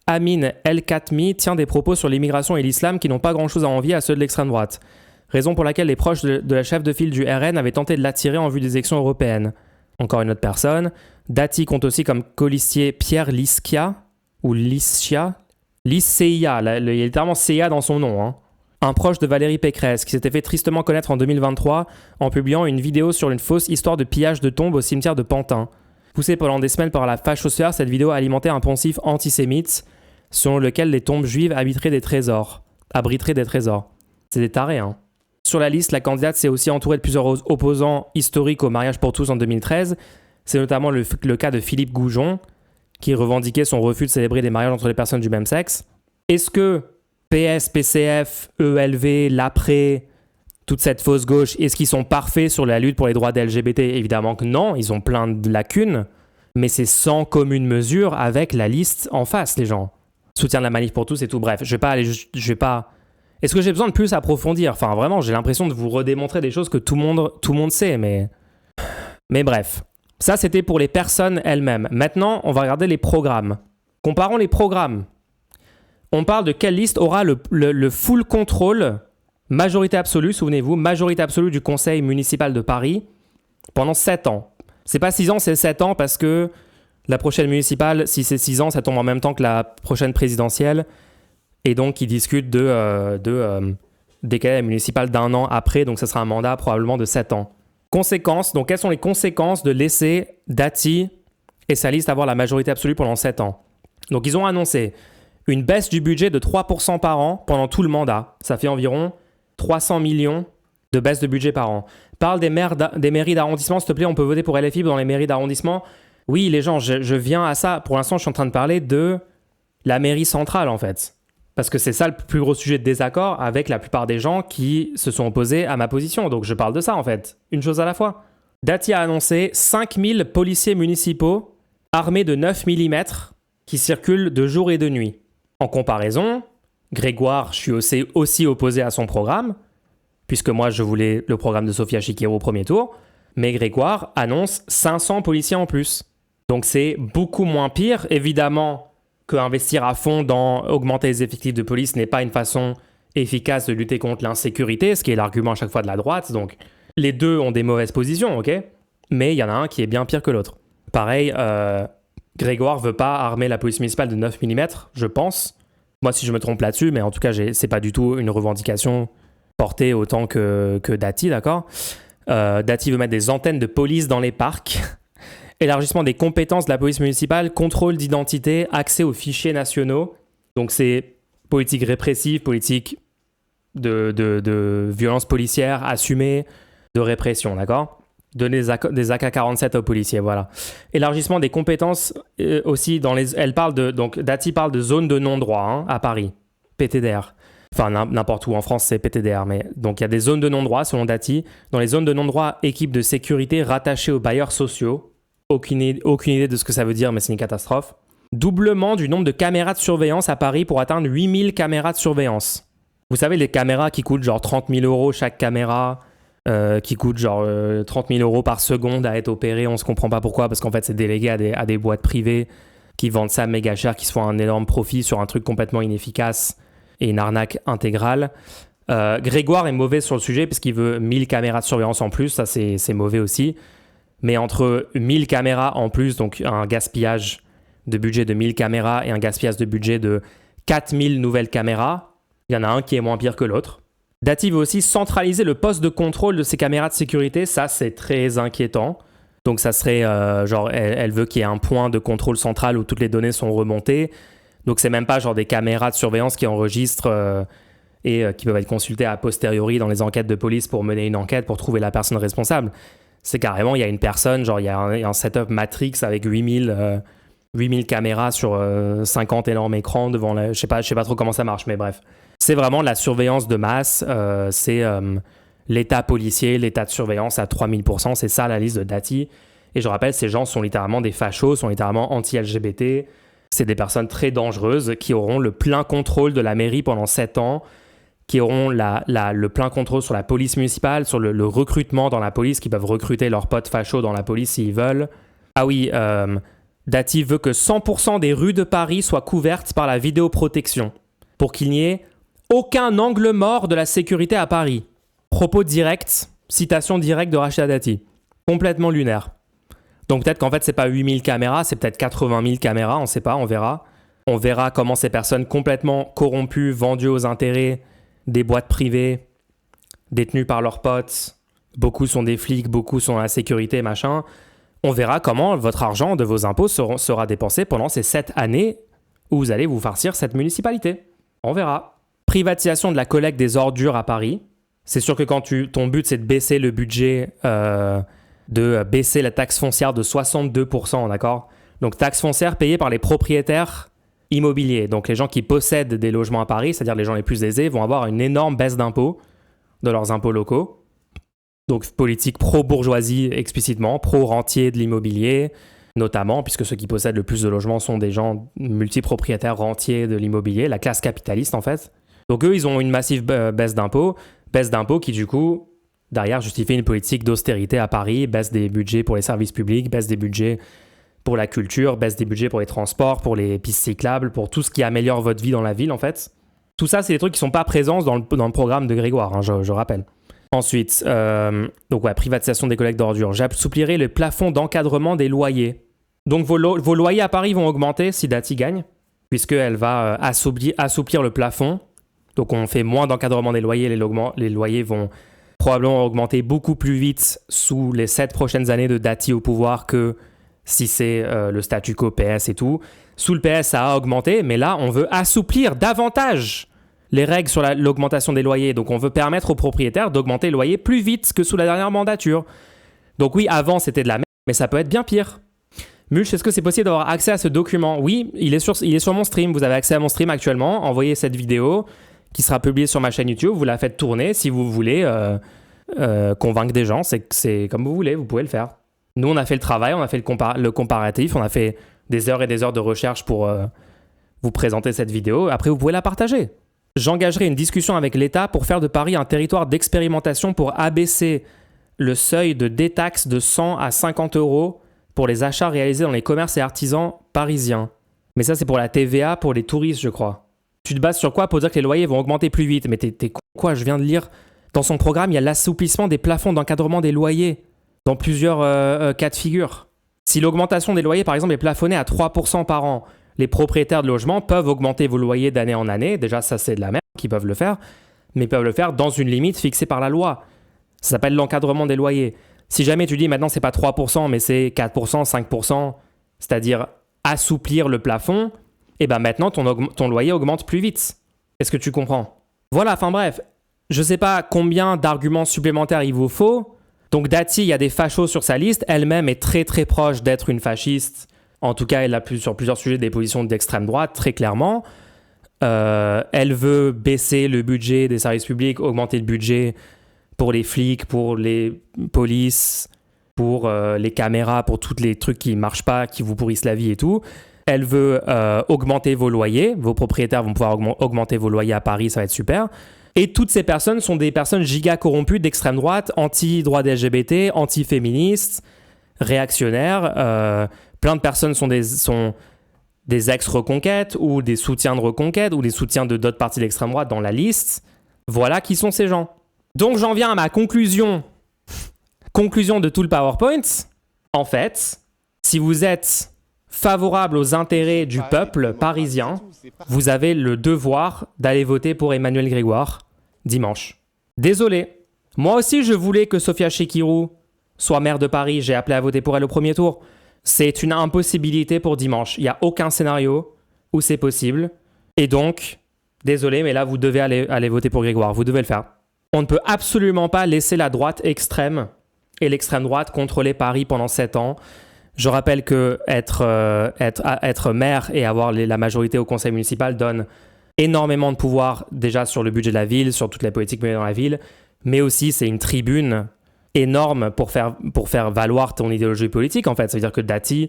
Amin El Khatmi tient des propos sur l'immigration et l'islam qui n'ont pas grand-chose à envier à ceux de l'extrême droite. Raison pour laquelle les proches de la chef de file du RN avaient tenté de l'attirer en vue des élections européennes. Encore une autre personne. Dati compte aussi comme colistier Pierre Liscia, ou Liscia. Liscia, il y a littéralement CIA dans son nom. Un proche de Valérie Pécresse, qui s'était fait tristement connaître en 2023 en publiant une vidéo sur une fausse histoire de pillage de tombes au cimetière de Pantin. Poussée pendant des semaines par la fachosphère, cette vidéo alimentait un poncif antisémite selon lequel les tombes juives abriteraient des trésors. C'est des tarés, Sur la liste, la candidate s'est aussi entourée de plusieurs opposants historiques au mariage pour tous en 2013. C'est notamment le cas de Philippe Goujon, qui revendiquait son refus de célébrer des mariages entre les personnes du même sexe. Est-ce que PS, PCF, ELV, l'APRE, toute cette fausse gauche, est-ce qu'ils sont parfaits sur la lutte pour les droits des LGBT ? Évidemment que non, ils ont plein de lacunes, mais c'est sans commune mesure avec la liste en face, les gens. Soutien de la manif pour tous et tout, bref, je vais pas... Est-ce que j'ai besoin de plus approfondir ? Enfin, vraiment, j'ai l'impression de vous redémontrer des choses que tout le monde sait, mais bref. Ça, c'était pour les personnes elles-mêmes. Maintenant, on va regarder les programmes. Comparons les programmes. On parle de quelle liste aura le full contrôle, majorité absolue, souvenez-vous, majorité absolue du conseil municipal de Paris pendant 7 ans. C'est pas 6 ans, c'est 7 ans parce que la prochaine municipale, si c'est 6 ans, ça tombe en même temps que la prochaine présidentielle. Et donc, ils discutent de décaler la municipale d'1 an après. Donc, ça sera un mandat probablement de 7 ans. Conséquences. Donc, quelles sont les conséquences de laisser Dati et sa liste avoir la majorité absolue pendant 7 ans? Donc, ils ont annoncé une baisse du budget de 3% par an pendant tout le mandat. Ça fait environ 300 millions de baisse de budget par an. Parle des mairies d'arrondissement, s'il te plaît, on peut voter pour LFI dans les mairies d'arrondissement. Oui, les gens, je viens à ça. Pour l'instant, je suis en train de parler de la mairie centrale, en fait. Parce que c'est ça le plus gros sujet de désaccord avec la plupart des gens qui se sont opposés à ma position. Donc, je parle de ça, en fait. Une chose à la fois. Dati a annoncé 5000 policiers municipaux armés de 9 mm qui circulent de jour et de nuit. En comparaison, Grégoire, je suis aussi opposé à son programme, puisque moi, je voulais le programme de Sofia Chikirou au premier tour, mais Grégoire annonce 500 policiers en plus. Donc, c'est beaucoup moins pire, évidemment, qu'investir à fond dans augmenter les effectifs de police n'est pas une façon efficace de lutter contre l'insécurité, ce qui est l'argument à chaque fois de la droite. Donc, les deux ont des mauvaises positions, ok? Mais il y en a un qui est bien pire que l'autre. Pareil, Grégoire veut pas armer la police municipale de 9 mm, je pense. Moi, si je me trompe là-dessus, mais en tout cas, c'est pas du tout une revendication portée autant que Dati, d'accord? Dati veut mettre des antennes de police dans les parcs. Élargissement des compétences de la police municipale, contrôle d'identité, accès aux fichiers nationaux. Donc, c'est politique répressive, politique de violence policière assumée, de répression, d'accord? Donner des AK-47 aux policiers, voilà. Élargissement des compétences aussi dans les... Donc, Dati parle de zone de non-droit à Paris, PTDR. Enfin, n'importe où en France, c'est PTDR. Mais... Donc, il y a des zones de non-droit, selon Dati. Dans les zones de non-droit, équipes de sécurité rattachées aux bailleurs sociaux. Aucune idée de ce que ça veut dire, mais c'est une catastrophe. Doublement du nombre de caméras de surveillance à Paris pour atteindre 8000 caméras de surveillance. Vous savez, les caméras qui coûtent genre 30 000 € chaque caméra... qui coûte genre 30 000 € par seconde à être opéré. On ne se comprend pas pourquoi, parce qu'en fait, c'est délégué à des boîtes privées qui vendent ça méga cher, qui se font un énorme profit sur un truc complètement inefficace et une arnaque intégrale. Grégoire est mauvais sur le sujet, parce qu'il veut 1000 caméras de surveillance en plus. Ça, c'est mauvais aussi. Mais entre 1000 caméras en plus, donc un gaspillage de budget de 1000 caméras et un gaspillage de budget de 4000 nouvelles caméras, il y en a un qui est moins pire que l'autre. Dati veut aussi centraliser le poste de contrôle de ces caméras de sécurité. Ça, c'est très inquiétant. Donc, ça serait genre, elle veut qu'il y ait un point de contrôle central où toutes les données sont remontées. Donc, c'est même pas genre des caméras de surveillance qui enregistrent et qui peuvent être consultées a posteriori dans les enquêtes de police pour mener une enquête, pour trouver la personne responsable. C'est carrément, il y a une personne, genre, il y a un setup Matrix avec 8000 caméras sur 50 énormes écrans devant la... Je sais pas trop comment ça marche, mais bref. C'est vraiment la surveillance de masse, c'est l'état policier, l'état de surveillance à 3000%, c'est ça la liste de Dati. Et je rappelle, ces gens sont littéralement des fachos, sont littéralement anti-LGBT. C'est des personnes très dangereuses qui auront le plein contrôle de la mairie pendant 7 ans, qui auront le plein contrôle sur la police municipale, sur le recrutement dans la police, qui peuvent recruter leurs potes fachos dans la police s'ils veulent. Ah oui, Dati veut que 100% des rues de Paris soient couvertes par la vidéoprotection, pour qu'il n'y ait aucun angle mort de la sécurité à Paris. Propos direct, citation directe de Rachida Dati. Complètement lunaire. Donc peut-être qu'en fait, c'est pas 8000 caméras, c'est peut-être 80 000 caméras, on sait pas, on verra. On verra comment ces personnes complètement corrompues, vendues aux intérêts des boîtes privées, détenues par leurs potes, beaucoup sont des flics, beaucoup sont à la sécurité, machin. On verra comment votre argent de vos impôts sera dépensé pendant ces 7 années où vous allez vous farcir cette municipalité. On verra. Privatisation de la collecte des ordures à Paris. C'est sûr que quand ton but, c'est de baisser le budget, de baisser la taxe foncière de 62%, d'accord? Donc, taxe foncière payée par les propriétaires immobiliers. Donc, les gens qui possèdent des logements à Paris, c'est-à-dire les gens les plus aisés, vont avoir une énorme baisse d'impôts, de leurs impôts locaux. Donc, politique pro-bourgeoisie explicitement, pro-rentier de l'immobilier, notamment, puisque ceux qui possèdent le plus de logements sont des gens multipropriétaires rentiers de l'immobilier, la classe capitaliste en fait. Donc eux, ils ont une massive baisse d'impôts qui du coup derrière justifier une politique d'austérité à Paris, baisse des budgets pour les services publics, baisse des budgets pour la culture, baisse des budgets pour les transports, pour les pistes cyclables, pour tout ce qui améliore votre vie dans la ville en fait. Tout ça, c'est des trucs qui ne sont pas présents dans le programme de Grégoire, hein, je rappelle. Ensuite, privatisation des collectes d'ordures. J'assouplirai le plafond d'encadrement des loyers. Donc vos loyers à Paris vont augmenter si Dati gagne, puisqu'elle va assouplir le plafond. Donc on fait moins d'encadrement des loyers, les loyers vont probablement augmenter beaucoup plus vite sous les 7 prochaines années de Dati au pouvoir que si c'est le statu quo PS et tout. Sous le PS, ça a augmenté, mais là, on veut assouplir davantage les règles sur l'augmentation des loyers. Donc on veut permettre aux propriétaires d'augmenter le loyer plus vite que sous la dernière mandature. Donc oui, avant, c'était de la merde, mais ça peut être bien pire. Mulch, est-ce que c'est possible d'avoir accès à ce document? Oui, il est sur mon stream. Vous avez accès à mon stream actuellement. Envoyez cette vidéo qui sera publiée sur ma chaîne YouTube. Vous la faites tourner si vous voulez convaincre des gens. C'est comme vous voulez, vous pouvez le faire. Nous, on a fait le travail, on a fait le comparatif, on a fait des heures et des heures de recherche pour vous présenter cette vidéo. Après, vous pouvez la partager. J'engagerai une discussion avec l'État pour faire de Paris un territoire d'expérimentation pour abaisser le seuil de détaxe de 100 à 50 euros pour les achats réalisés dans les commerces et artisans parisiens. Mais ça, c'est pour la TVA, pour les touristes, je crois. Tu te bases sur quoi pour dire que les loyers vont augmenter plus vite? Mais t'es quoi? Je viens de lire. Dans son programme, il y a l'assouplissement des plafonds d'encadrement des loyers dans plusieurs cas de figure. Si l'augmentation des loyers, par exemple, est plafonnée à 3% par an, les propriétaires de logements peuvent augmenter vos loyers d'année en année. Déjà, ça, c'est de la merde qu'ils peuvent le faire. Mais ils peuvent le faire dans une limite fixée par la loi. Ça s'appelle l'encadrement des loyers. Si jamais tu dis maintenant, c'est pas 3%, mais c'est 4%, 5%, c'est-à-dire assouplir le plafond, et ben maintenant, ton loyer augmente plus vite. Est-ce que tu comprends? Voilà, enfin bref. Je sais pas combien d'arguments supplémentaires il vous faut. Donc Dati, il y a des fachos sur sa liste. Elle-même est très très proche d'être une fasciste. En tout cas, elle a sur plusieurs sujets des positions d'extrême droite, très clairement. Elle veut baisser le budget des services publics, augmenter le budget pour les flics, pour les polices, pour les caméras, pour tous les trucs qui ne marchent pas, qui vous pourrissent la vie et tout. Elle veut augmenter vos loyers. Vos propriétaires vont pouvoir augmenter vos loyers à Paris, ça va être super. Et toutes ces personnes sont des personnes giga corrompues d'extrême droite, anti-droits des LGBT, anti-féministes, réactionnaires. Plein de personnes sont des ex-reconquêtes ou des soutiens de reconquête ou des soutiens de d'autres partis d'extrême droite dans la liste. Voilà qui sont ces gens. Donc j'en viens à ma conclusion. Conclusion de tout le PowerPoint. En fait, si vous êtes favorable aux intérêts du peuple parisien, vous avez le devoir d'aller voter pour Emmanuel Grégoire dimanche. Désolé. Moi aussi, je voulais que Sophia Chikirou soit maire de Paris. J'ai appelé à voter pour elle au premier tour. C'est une impossibilité pour dimanche. Il n'y a aucun scénario où c'est possible. Et donc, désolé, mais là, vous devez aller voter pour Grégoire. Vous devez le faire. On ne peut absolument pas laisser la droite extrême et l'extrême droite contrôler Paris pendant 7 ans. Je rappelle que être maire et avoir la majorité au conseil municipal donne énormément de pouvoir déjà sur le budget de la ville, sur toute la politique menée dans la ville, mais aussi c'est une tribune énorme pour faire valoir ton idéologie politique en fait. Ça veut dire que Dati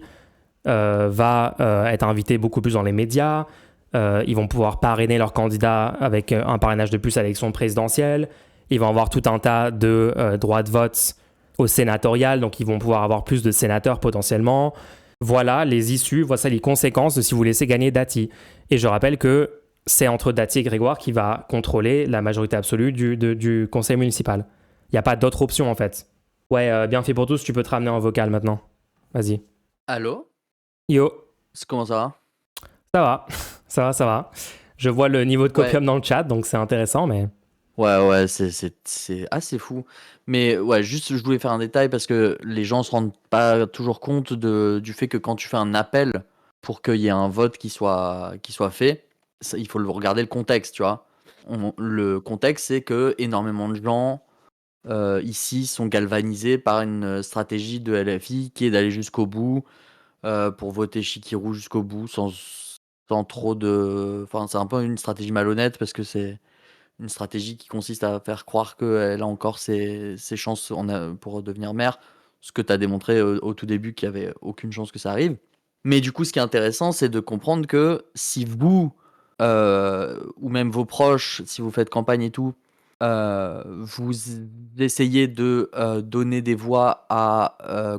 va être invité beaucoup plus dans les médias, ils vont pouvoir parrainer leurs candidats avec un parrainage de plus à l'élection présidentielle, ils vont avoir tout un tas de droits de vote au sénatorial, donc ils vont pouvoir avoir plus de sénateurs potentiellement. Voilà les issues, voilà les conséquences de si vous laissez gagner Dati. Et je rappelle que c'est entre Dati et Grégoire qui va contrôler la majorité absolue du conseil municipal. Il n'y a pas d'autre option en fait. Ouais, bien fait pour tous, tu peux te ramener en vocal maintenant. Vas-y. Allô? Yo. Comment ça va? Ça va, ça va. Je vois le niveau de copium dans le chat, donc c'est intéressant, mais... Ouais, c'est assez fou. Mais ouais, juste je voulais faire un détail parce que les gens se rendent pas toujours compte du fait que quand tu fais un appel pour qu'il y ait un vote qui soit fait, il faut regarder le contexte, tu vois. Le contexte, c'est que énormément de gens ici sont galvanisés par une stratégie de LFI qui est d'aller jusqu'au bout pour voter Chikirou jusqu'au bout sans trop de... Enfin, c'est un peu une stratégie malhonnête parce que c'est une stratégie qui consiste à faire croire qu'elle a encore ses chances pour devenir maire, ce que tu as démontré au tout début qu'il n'y avait aucune chance que ça arrive. Mais du coup, ce qui est intéressant, c'est de comprendre que si vous, ou même vos proches, si vous faites campagne et tout, vous essayez de donner des voix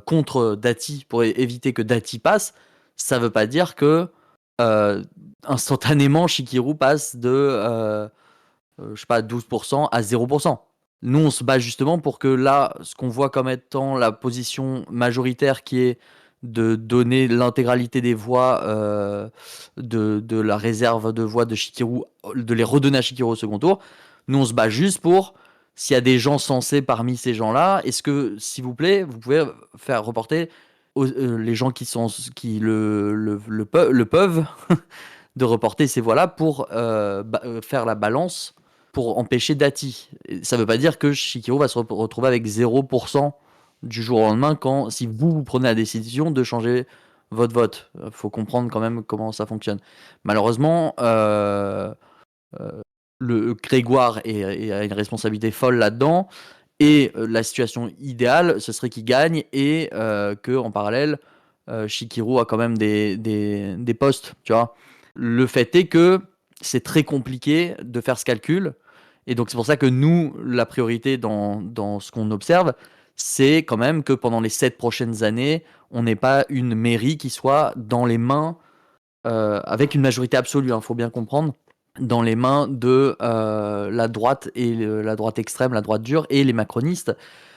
contre Dati pour éviter que Dati passe, ça veut pas dire que instantanément Shikiru passe de je sais pas 12% à 0%. Nous on se bat justement pour que là, ce qu'on voit comme étant la position majoritaire qui est de donner l'intégralité des voix de la réserve de voix de Shikiru, de les redonner à Shikiru au second tour. Nous on se bat juste pour s'il y a des gens censés parmi ces gens-là, est-ce que, s'il vous plaît, vous pouvez faire reporter les gens qui le peuvent de reporter ces voix-là pour faire la balance pour empêcher Dati. Ça ne veut pas dire que Shikiru va se retrouver avec 0% du jour au lendemain si vous prenez la décision de changer votre vote. Il faut comprendre quand même comment ça fonctionne. Malheureusement, le Grégoire a une responsabilité folle là-dedans. Et la situation idéale, ce serait qu'il gagne et qu'en parallèle, Shikiru a quand même des postes, tu vois. Le fait est que c'est très compliqué de faire ce calcul. Et donc, c'est pour ça que nous, la priorité dans ce qu'on observe, c'est quand même que pendant les 7 prochaines années, on n'ait pas une mairie qui soit dans les mains, avec une majorité absolue, il faut bien comprendre, dans les mains de la droite et la droite extrême, la droite dure et les macronistes.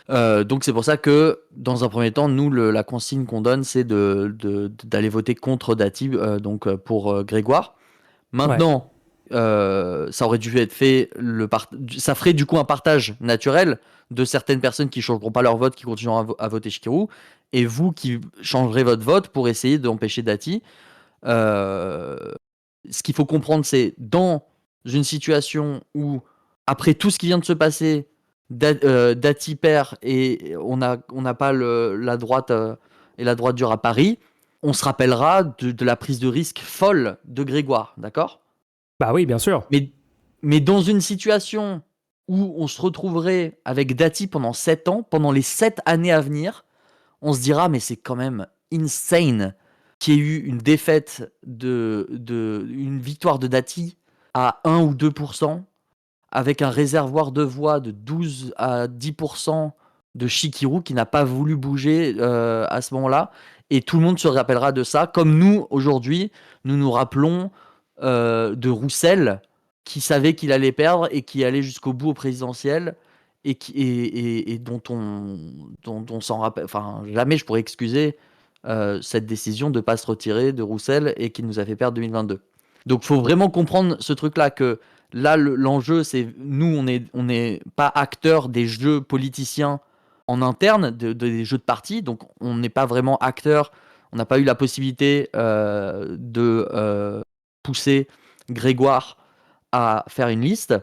Donc c'est pour ça que dans un premier temps, nous, la consigne qu'on donne, c'est d'aller voter contre Dati, donc pour Grégoire. Ouais. Maintenant, ça aurait dû être fait, ça ferait du coup un partage naturel de certaines personnes qui changeront pas leur vote, qui continueront à voter Shikiru, et vous qui changerez votre vote pour essayer d'empêcher Dati. Euh, Ce qu'il faut comprendre, c'est dans une situation où, après tout ce qui vient de se passer, Dati perd et on n'a pas la droite et la droite dure à Paris, on se rappellera de la prise de risque folle de Grégoire, d'accord? Bah oui, bien sûr. mais, mais dans une situation où on se retrouverait avec Dati pendant 7 ans, pendant les 7 années à venir, on se dira, mais c'est quand même insane qu'il y ait eu une défaite une victoire de Dati à 1 ou 2%, avec un réservoir de voix de 12 à 10% de Shikiru qui n'a pas voulu bouger à ce moment-là. Et tout le monde se rappellera de ça, comme nous, aujourd'hui, nous nous rappelons de Roussel, qui savait qu'il allait perdre et qui allait jusqu'au bout au présidentiel et dont on s'en rappelle. Enfin, jamais je pourrais excuser cette décision de ne pas se retirer de Roussel et qui nous a fait perdre 2022. Donc, il faut vraiment comprendre ce truc-là, que là, l'enjeu, c'est nous, on est pas acteurs des jeux politiciens en interne, des jeux de parti, donc on n'est pas vraiment acteurs. On n'a pas eu la possibilité de pousser Grégoire à faire une liste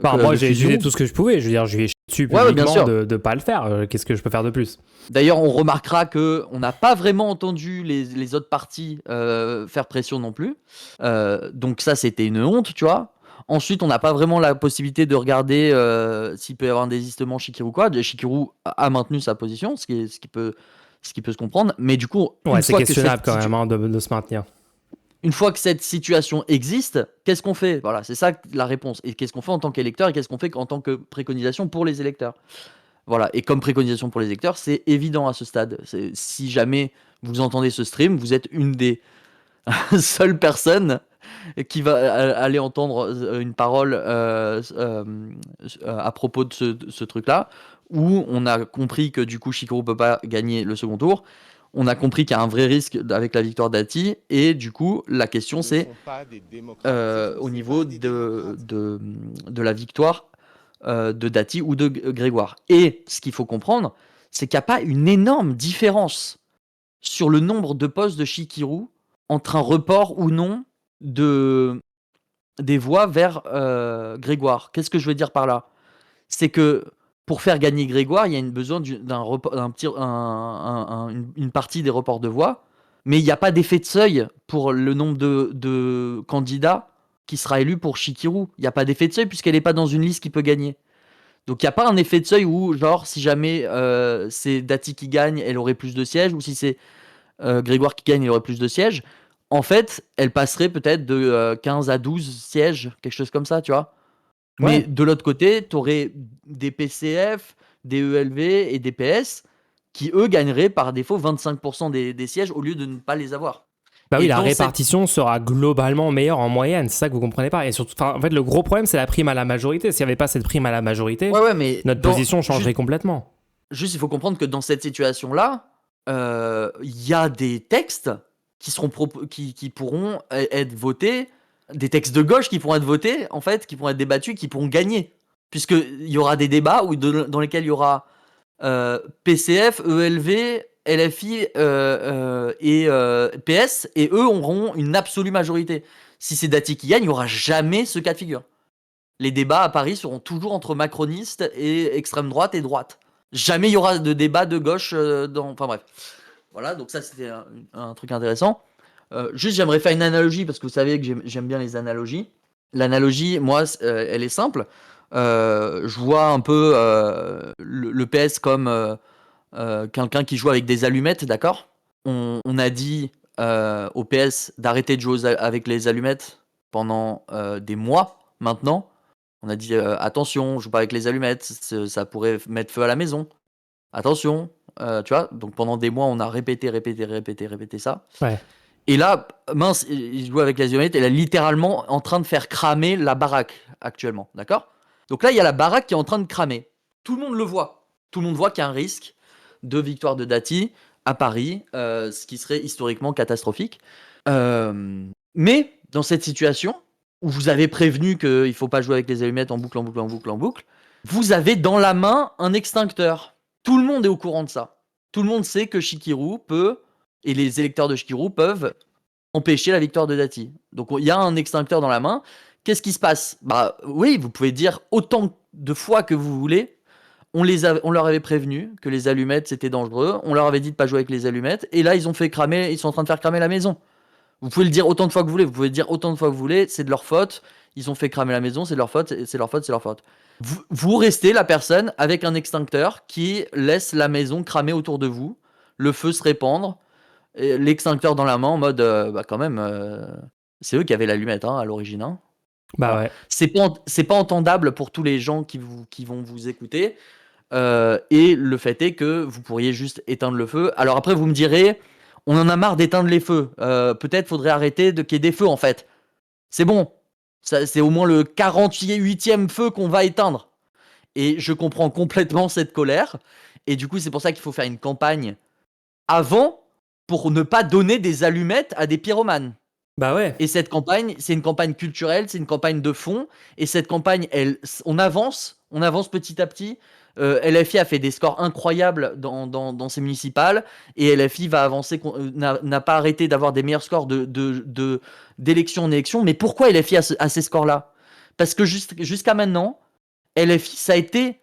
Enfin, moi, de j'ai fait fusion. tout ce que je pouvais. Je veux dire, je lui ai chié dessus Ouais, ouais, bien publiquement sûr. de ne pas le faire. Qu'est-ce que je peux faire de plus? D'ailleurs, on remarquera que on n'a pas vraiment entendu les autres partis faire pression non plus. Donc ça, c'était une honte, tu vois. Ensuite, on n'a pas vraiment la possibilité de regarder s'il peut y avoir un désistement Shikiru quoi. Shikiru a maintenu sa position, ce qui peut se comprendre. Mais du coup, Ouais, c'est questionnable quand même hein, de se maintenir. une fois que cette situation existe, qu'est-ce qu'on fait? Voilà, c'est ça la réponse. Et qu'est-ce qu'on fait en tant qu'électeur et qu'est-ce qu'on fait en tant que préconisation pour les électeurs? Voilà, et comme préconisation pour les électeurs, c'est évident à ce stade. Si jamais vous entendez ce stream, vous êtes une des seules personnes qui va aller entendre une parole à propos de ce truc-là, où on a compris que du coup Shikoro peut pas gagner le second tour. On a compris qu'il y a un vrai risque avec la victoire d'Ati, et du coup la question c'est au niveau de la victoire de Dati ou de Grégoire. Et ce qu'il faut comprendre, c'est qu'il n'y a pas une énorme différence sur le nombre de postes de Shikiru entre un report ou non de, des voix vers Grégoire. Qu'est-ce que je veux dire par là? C'est que pour faire gagner Grégoire, il y a besoin une partie des reports de voix, mais il n'y a pas d'effet de seuil pour le nombre de candidats qui sera élu pour Shikiru. Il n'y a pas d'effet de seuil puisqu'elle n'est pas dans une liste qui peut gagner. Donc il n'y a pas un effet de seuil où, genre, si jamais c'est Dati qui gagne, elle aurait plus de sièges, ou si c'est Grégoire qui gagne, il aurait plus de sièges. En fait, elle passerait peut-être de 15 à 12 sièges, quelque chose comme ça, tu vois. Mais Ouais. de l'autre côté, tu aurais des PCF, des ELV et des PS qui, eux, gagneraient par défaut 25% des sièges au lieu de ne pas les avoir. Bah oui, Et la dans cette... répartition sera globalement meilleure en moyenne, c'est ça que vous comprenez pas. Et surtout, en fait, le gros problème, c'est la prime à la majorité. S'il n'y avait pas cette prime à la majorité, Ouais, ouais, mais notre position changerait complètement. juste, il faut comprendre que dans cette situation-là, il y a des textes qui pourront être votés, des textes de gauche qui pourront être votés, en fait, qui pourront être débattus, qui pourront gagner. Puisqu'il y aura des débats dans lesquels il y aura PCF, ELV, LFI et PS, et eux auront une absolue majorité. Si c'est Dati qui gagne, il n'y aura jamais ce cas de figure. Les débats à Paris seront toujours entre macronistes et extrême droite et droite. Jamais il y aura de débat de gauche dans. Enfin bref. Voilà, donc ça c'était un truc intéressant. Juste, j'aimerais faire une analogie parce que vous savez que j'aime bien les analogies. L'analogie, moi, elle est simple. Je vois un peu le PS comme quelqu'un qui joue avec des allumettes, d'accord. On a dit au PS d'arrêter de jouer avec les allumettes pendant des mois maintenant. On a dit attention, joue pas avec les allumettes, ça pourrait mettre feu à la maison. Attention, tu vois. Donc pendant des mois, on a répété ça. Ouais. Et là, mince, il joue avec les allumettes. Elle est littéralement en train de faire cramer la baraque actuellement, d'accord. Donc là, il y a la baraque qui est en train de cramer. Tout le monde le voit. Tout le monde voit qu'il y a un risque de victoire de Dati à Paris, ce qui serait historiquement catastrophique. Mais dans cette situation, où vous avez prévenu qu'il ne faut pas jouer avec les allumettes en boucle, vous avez dans la main un extincteur. Tout le monde est au courant de ça. Tout le monde sait que Shikiru peut, et les électeurs de Shikiru peuvent empêcher la victoire de Dati. Donc il y a un extincteur dans la main. Qu'est-ce qui se passe? Bah oui, vous pouvez dire autant de fois que vous voulez. On leur avait prévenu que les allumettes c'était dangereux. On leur avait dit de pas jouer avec les allumettes. Et là ils sont en train de faire cramer la maison. Vous pouvez le dire autant de fois que vous voulez. Vous pouvez dire autant de fois que vous voulez. C'est de leur faute. Ils ont fait cramer la maison. C'est de leur faute. C'est leur faute. C'est leur faute. Vous restez la personne avec un extincteur qui laisse la maison cramer autour de vous. Le feu se répandre. L'extincteur dans la main en mode bah quand même c'est eux qui avaient l'allumette hein, à l'origine hein. Bah Voilà. ouais. C'est pas entendable pour tous les gens qui vont vous écouter et le fait est que vous pourriez juste éteindre le feu. Alors après vous me direz on en a marre d'éteindre les feux, peut-être faudrait arrêter de qu'il y ait des feux en fait. C'est bon, c'est au moins le 48e feu qu'on va éteindre. Et je comprends complètement cette colère et du coup c'est pour ça qu'il faut faire une campagne avant pour ne pas donner des allumettes à des pyromanes. Bah ouais. Et cette campagne, c'est une campagne culturelle, c'est une campagne de fond. Et cette campagne, on avance petit à petit. LFI a fait des scores incroyables dans ses municipales. Et LFI va avancer, n'a pas arrêté d'avoir des meilleurs scores d'élection en élection. Mais pourquoi LFI a ces scores-là? Parce que jusqu'à maintenant, LFI, ça a été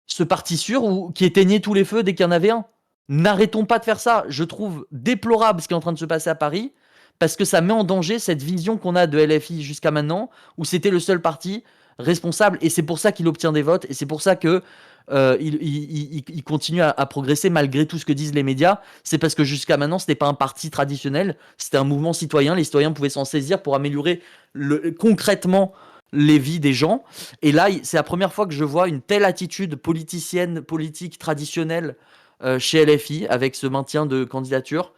ce parti sûr qui éteignait tous les feux dès qu'il y en avait un. N'arrêtons pas de faire ça. Je trouve déplorable ce qui est en train de se passer à Paris, parce que ça met en danger cette vision qu'on a de LFI jusqu'à maintenant, où c'était le seul parti responsable, et c'est pour ça qu'il obtient des votes, et c'est pour ça que il continue à progresser malgré tout ce que disent les médias. C'est parce que jusqu'à maintenant, c'était pas un parti traditionnel, c'était un mouvement citoyen. Les citoyens pouvaient s'en saisir pour améliorer concrètement les vies des gens. Et là, c'est la première fois que je vois une telle attitude politicienne, politique traditionnelle chez LFI, avec ce maintien de candidature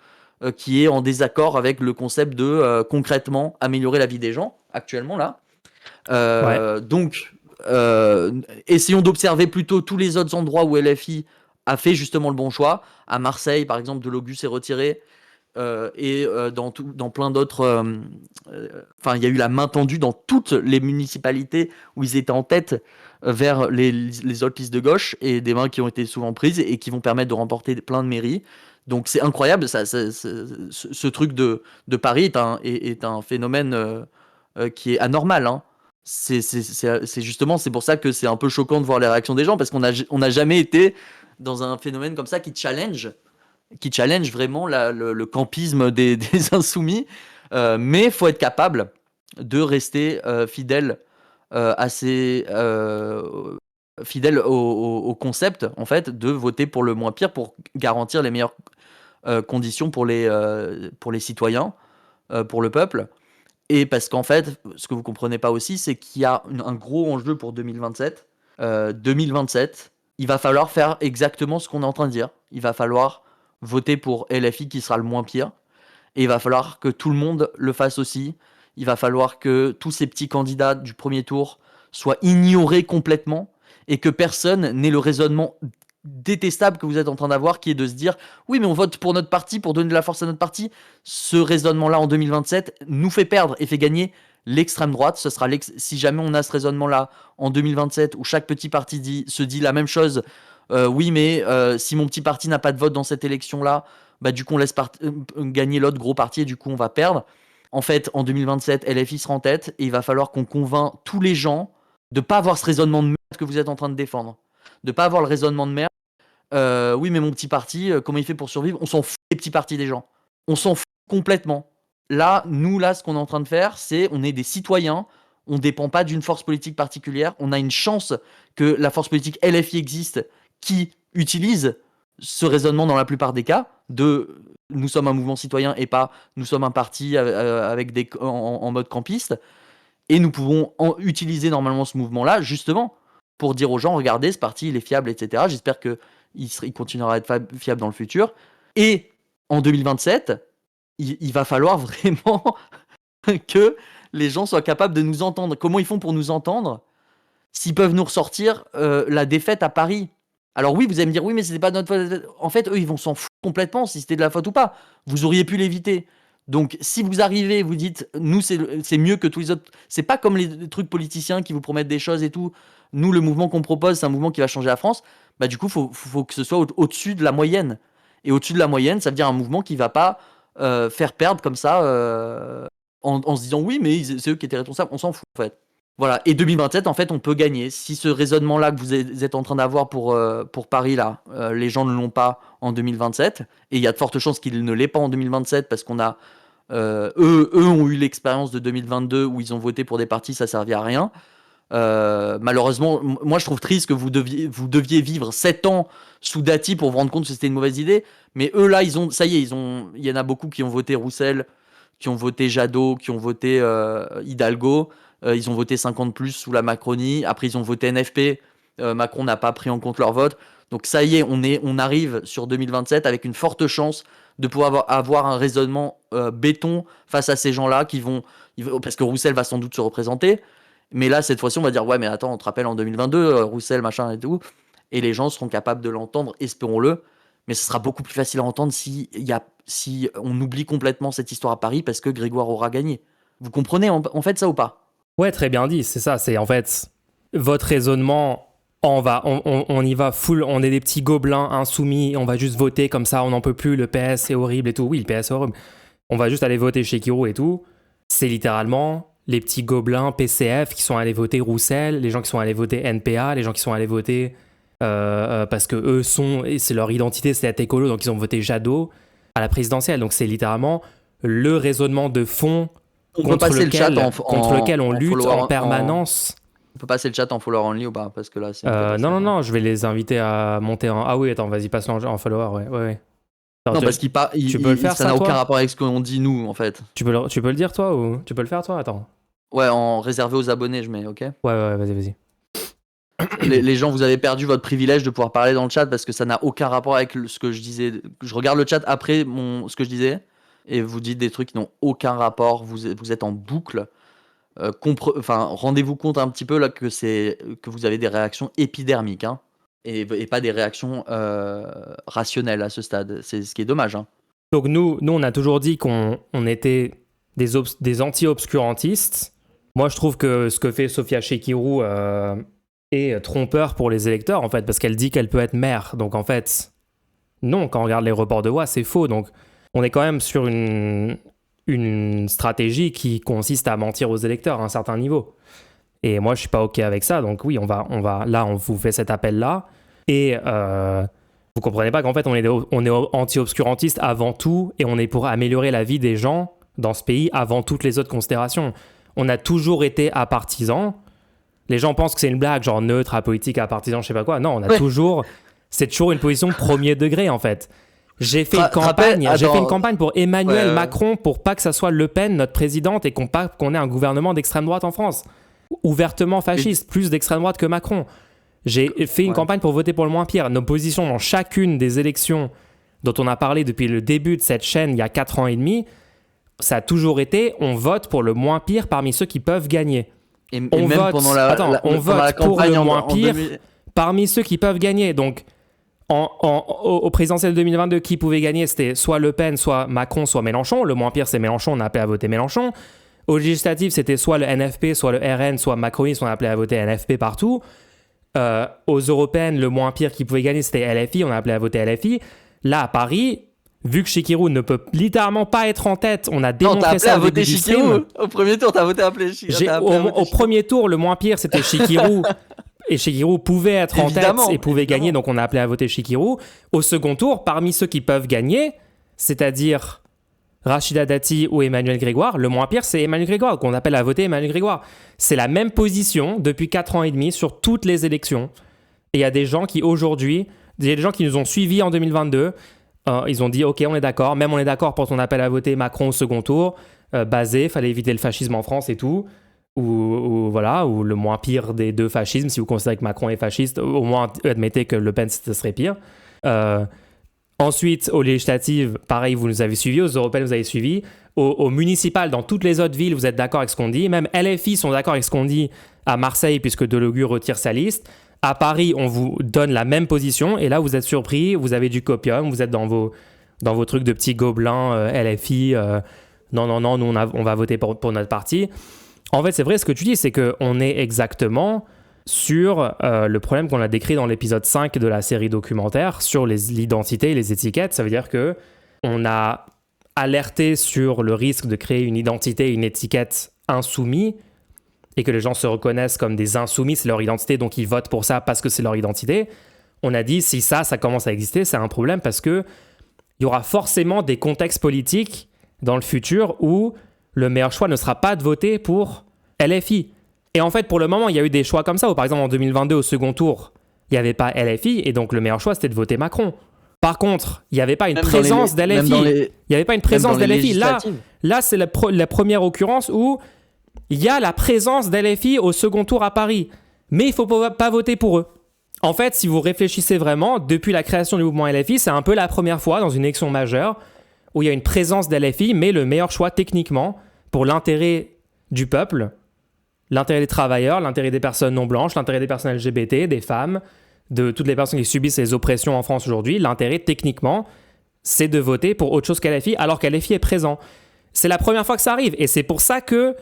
qui est en désaccord avec le concept de concrètement améliorer la vie des gens, actuellement là. Ouais. Donc, essayons d'observer plutôt tous les autres endroits où LFI a fait justement le bon choix. À Marseille, par exemple, de Logus est retiré. Et dans plein d'autres. Enfin, il y a eu la main tendue dans toutes les municipalités où ils étaient en tête vers les autres listes de gauche, et des mains qui ont été souvent prises et qui vont permettre de remporter plein de mairies. Donc c'est incroyable, ce truc de Paris est un phénomène qui est anormal. Hein. C'est justement, c'est pour ça que c'est un peu choquant de voir les réactions des gens, parce on n'a jamais été dans un phénomène comme ça qui challenge vraiment le campisme des insoumis. Mais il faut être capable de rester fidèle fidèle au concept, en fait, de voter pour le moins pire pour garantir les meilleures conditions pour les citoyens, pour le peuple. Et parce qu'en fait, ce que vous comprenez pas aussi, c'est qu'il y a un gros enjeu pour 2027. 2027, il va falloir faire exactement ce qu'on est en train de dire. Il va falloir voter pour LFI qui sera le moins pire. Et il va falloir que tout le monde le fasse aussi. Il va falloir que tous ces petits candidats du premier tour soient ignorés complètement et que personne n'ait le raisonnement détestable que vous êtes en train d'avoir, qui est de se dire oui mais on vote pour notre parti pour donner de la force à notre parti. Ce raisonnement-là en 2027 nous fait perdre et fait gagner l'extrême droite. Ce sera si jamais on a ce raisonnement-là en 2027 où chaque petit parti se dit la même chose, oui mais si mon petit parti n'a pas de vote dans cette élection-là, bah du coup on laisse gagner l'autre gros parti et du coup on va perdre. En fait, en 2027, LFI sera en tête et il va falloir qu'on convainc tous les gens de pas avoir ce raisonnement de merde que vous êtes en train de défendre. De pas avoir le raisonnement de merde. Oui, mais mon petit parti, comment il fait pour survivre? On s'en fout des petits partis des gens. On s'en fout complètement. Là, ce qu'on est en train de faire, c'est on est des citoyens. On ne dépend pas d'une force politique particulière. On a une chance que la force politique LFI existe qui utilise ce raisonnement dans la plupart des cas de nous sommes un mouvement citoyen et pas nous sommes un parti avec en mode campiste. Et nous pouvons utiliser normalement ce mouvement-là justement pour dire aux gens regardez, ce parti il est fiable, etc. J'espère qu'il continuera à être fiable dans le futur. Et en 2027, il va falloir vraiment que les gens soient capables de nous entendre. Comment ils font pour nous entendre s'ils peuvent nous ressortir la défaite à Paris? Alors oui, vous allez me dire, oui, mais c'était pas notre faute. En fait, eux, ils vont s'en foutre complètement si c'était de la faute ou pas. Vous auriez pu l'éviter. Donc, si vous arrivez, vous dites, nous, c'est mieux que tous les autres. C'est pas comme les trucs politiciens qui vous promettent des choses et tout. Nous, le mouvement qu'on propose, c'est un mouvement qui va changer la France. Bah, du coup, faut que ce soit au-dessus de la moyenne. Et au-dessus de la moyenne, ça veut dire un mouvement qui va pas faire perdre comme ça en se disant, oui, mais c'est eux qui étaient responsables. On s'en fout, en fait. Voilà, et 2027, en fait, on peut gagner. Si ce raisonnement-là que vous êtes en train d'avoir pour Paris, là, les gens ne l'ont pas en 2027, et il y a de fortes chances qu'ils ne l'aient pas en 2027, parce qu'on a... eux ont eu l'expérience de 2022 où ils ont voté pour des partis, ça servait à rien. Malheureusement, moi je trouve triste que vous deviez vivre 7 ans sous Dati pour vous rendre compte que c'était une mauvaise idée, mais eux là, ça y est, il y en a beaucoup qui ont voté Roussel, qui ont voté Jadot, qui ont voté Hidalgo. Ils ont voté 50 plus sous la Macronie. Après, ils ont voté NFP. Macron n'a pas pris en compte leur vote. Donc ça y est, on arrive sur 2027 avec une forte chance de pouvoir avoir un raisonnement béton face à ces gens-là parce que Roussel va sans doute se représenter. Mais là, cette fois-ci, on va dire ouais, mais attends, on te rappelle en 2022, Roussel, machin et tout. Et les gens seront capables de l'entendre, espérons-le. Mais ce sera beaucoup plus facile à entendre si on oublie complètement cette histoire à Paris parce que Grégoire aura gagné. Vous comprenez en fait ça ou pas? Ouais, très bien dit, c'est ça, c'est en fait votre raisonnement, on y va full, on est des petits gobelins insoumis, on va juste voter comme ça, on n'en peut plus, le PS c'est horrible et tout, oui le PS c'est horrible, on va juste aller voter chez Kiro et tout, c'est littéralement les petits gobelins PCF qui sont allés voter Roussel, les gens qui sont allés voter NPA, les gens qui sont allés voter parce que eux c'est leur identité, c'est être écolo, donc ils ont voté Jadot à la présidentielle, donc c'est littéralement le raisonnement de fond contre lequel on lutte en permanence. On peut passer le chat en follower only ou pas? Parce que là, c'est non, je vais les inviter à monter en... Ah oui, attends, vas-y, passe-le en follower, ouais. Alors, non, parce tu peux le faire, ça n'a aucun rapport avec ce qu'on dit, nous, en fait. Tu peux le dire, toi, ou tu peux le faire, toi? Attends. Ouais, en réservé aux abonnés, je mets, ok? Ouais, vas-y. Les gens, vous avez perdu votre privilège de pouvoir parler dans le chat parce que ça n'a aucun rapport avec ce que je disais. Je regarde le chat après ce que je disais et vous dites des trucs qui n'ont aucun rapport. Vous êtes en boucle. Rendez-vous compte un petit peu là que vous avez des réactions épidermiques, hein, et pas des réactions rationnelles à ce stade. C'est ce qui est dommage. Hein. Donc nous, on a toujours dit qu'on était des anti-obscurantistes. Moi, je trouve que ce que fait Sophia Chekirou est trompeur pour les électeurs, en fait, parce qu'elle dit qu'elle peut être maire. Donc en fait, non, quand on regarde les reports de voix, c'est faux. Donc on est quand même sur une stratégie qui consiste à mentir aux électeurs à un certain niveau. Et moi, je suis pas OK avec ça. Donc oui, on va là, on vous fait cet appel-là. Et vous comprenez pas qu'en fait, on est anti-obscurantiste avant tout et on est pour améliorer la vie des gens dans ce pays avant toutes les autres considérations. On a toujours été apartisans. Les gens pensent que c'est une blague, genre neutre, apolitique, apartisan, je sais pas quoi. Non, on a toujours... C'est toujours une position premier degré, en fait. J'ai fait une campagne pour Emmanuel Macron pour pas que ça soit Le Pen notre présidente et qu'on ait un gouvernement d'extrême droite en France. Ouvertement fasciste, plus d'extrême droite que Macron. J'ai fait une campagne pour voter pour le moins pire. Nos positions dans chacune des élections dont on a parlé depuis le début de cette chaîne il y a 4 ans et demi, ça a toujours été on vote pour le moins pire parmi ceux qui peuvent gagner. On vote pour le moins pire parmi ceux qui peuvent gagner. Donc, au présidentiel 2022, qui pouvait gagner, c'était soit Le Pen, soit Macron, soit Mélenchon. Le moins pire, c'est Mélenchon, on a appelé à voter Mélenchon. Aux législatives, c'était soit le NFP, soit le RN, soit macronisme, on a appelé à voter NFP partout. Aux européennes, le moins pire qui pouvait gagner, c'était LFI, on a appelé à voter LFI. Là, à Paris, vu que Chikirou ne peut littéralement pas être en tête, on a démontré ça au début du stream. Au premier tour, t'as voté appelé Chikirou. Au premier tour, le moins pire, c'était Chikirou. Et Chikirou pouvait être en tête et pouvait gagner, donc on a appelé à voter Chikirou. Au second tour, parmi ceux qui peuvent gagner, c'est-à-dire Rachida Dati ou Emmanuel Grégoire, le moins pire, c'est Emmanuel Grégoire, qu'on appelle à voter Emmanuel Grégoire. C'est la même position depuis 4 ans et demi sur toutes les élections. Et il y a des gens qui, aujourd'hui, il y a des gens qui nous ont suivis en 2022, ils ont dit, OK, on est d'accord, même on est d'accord pour ton appel à voter Macron au second tour, basé, fallait éviter le fascisme en France et tout. Ou le moins pire des deux fascismes, si vous considérez que Macron est fasciste, au moins admettez que Le Pen, ce serait pire. Ensuite, aux législatives, pareil, vous nous avez suivis, aux européennes, vous avez suivi. Aux municipales, dans toutes les autres villes, vous êtes d'accord avec ce qu'on dit. Même LFI sont d'accord avec ce qu'on dit à Marseille, puisque Delogu retire sa liste. À Paris, on vous donne la même position, et là, vous êtes surpris, vous avez du copium, vous êtes dans vos trucs de petits gobelins LFI. Non, nous, on va voter pour notre parti. En fait, c'est vrai, ce que tu dis, c'est qu'on est exactement sur le problème qu'on a décrit dans l'épisode 5 de la série documentaire sur l'identité et les étiquettes. Ça veut dire qu'on a alerté sur le risque de créer une identité, une étiquette insoumis, et que les gens se reconnaissent comme des insoumis, c'est leur identité, donc ils votent pour ça parce que c'est leur identité. On a dit, si ça commence à exister, c'est un problème parce qu'il y aura forcément des contextes politiques dans le futur où le meilleur choix ne sera pas de voter pour LFI. Et en fait, pour le moment, il y a eu des choix comme ça, où par exemple en 2022, au second tour, il n'y avait pas LFI, et donc le meilleur choix, c'était de voter Macron. Par contre, il n'y avait pas une présence d'LFI. Il n'y avait pas une présence d'LFI. Là, c'est la première occurrence où il y a la présence d'LFI au second tour à Paris. Mais il ne faut pas voter pour eux. En fait, si vous réfléchissez vraiment, depuis la création du mouvement LFI, c'est un peu la première fois dans une élection majeure où il y a une présence d'LFI, mais le meilleur choix techniquement pour l'intérêt du peuple, l'intérêt des travailleurs, l'intérêt des personnes non blanches, l'intérêt des personnes LGBT, des femmes, de toutes les personnes qui subissent les oppressions en France aujourd'hui, l'intérêt techniquement, c'est de voter pour autre chose qu'LFI, alors qu'LFI est présent. C'est la première fois que ça arrive, et c'est pour ça que,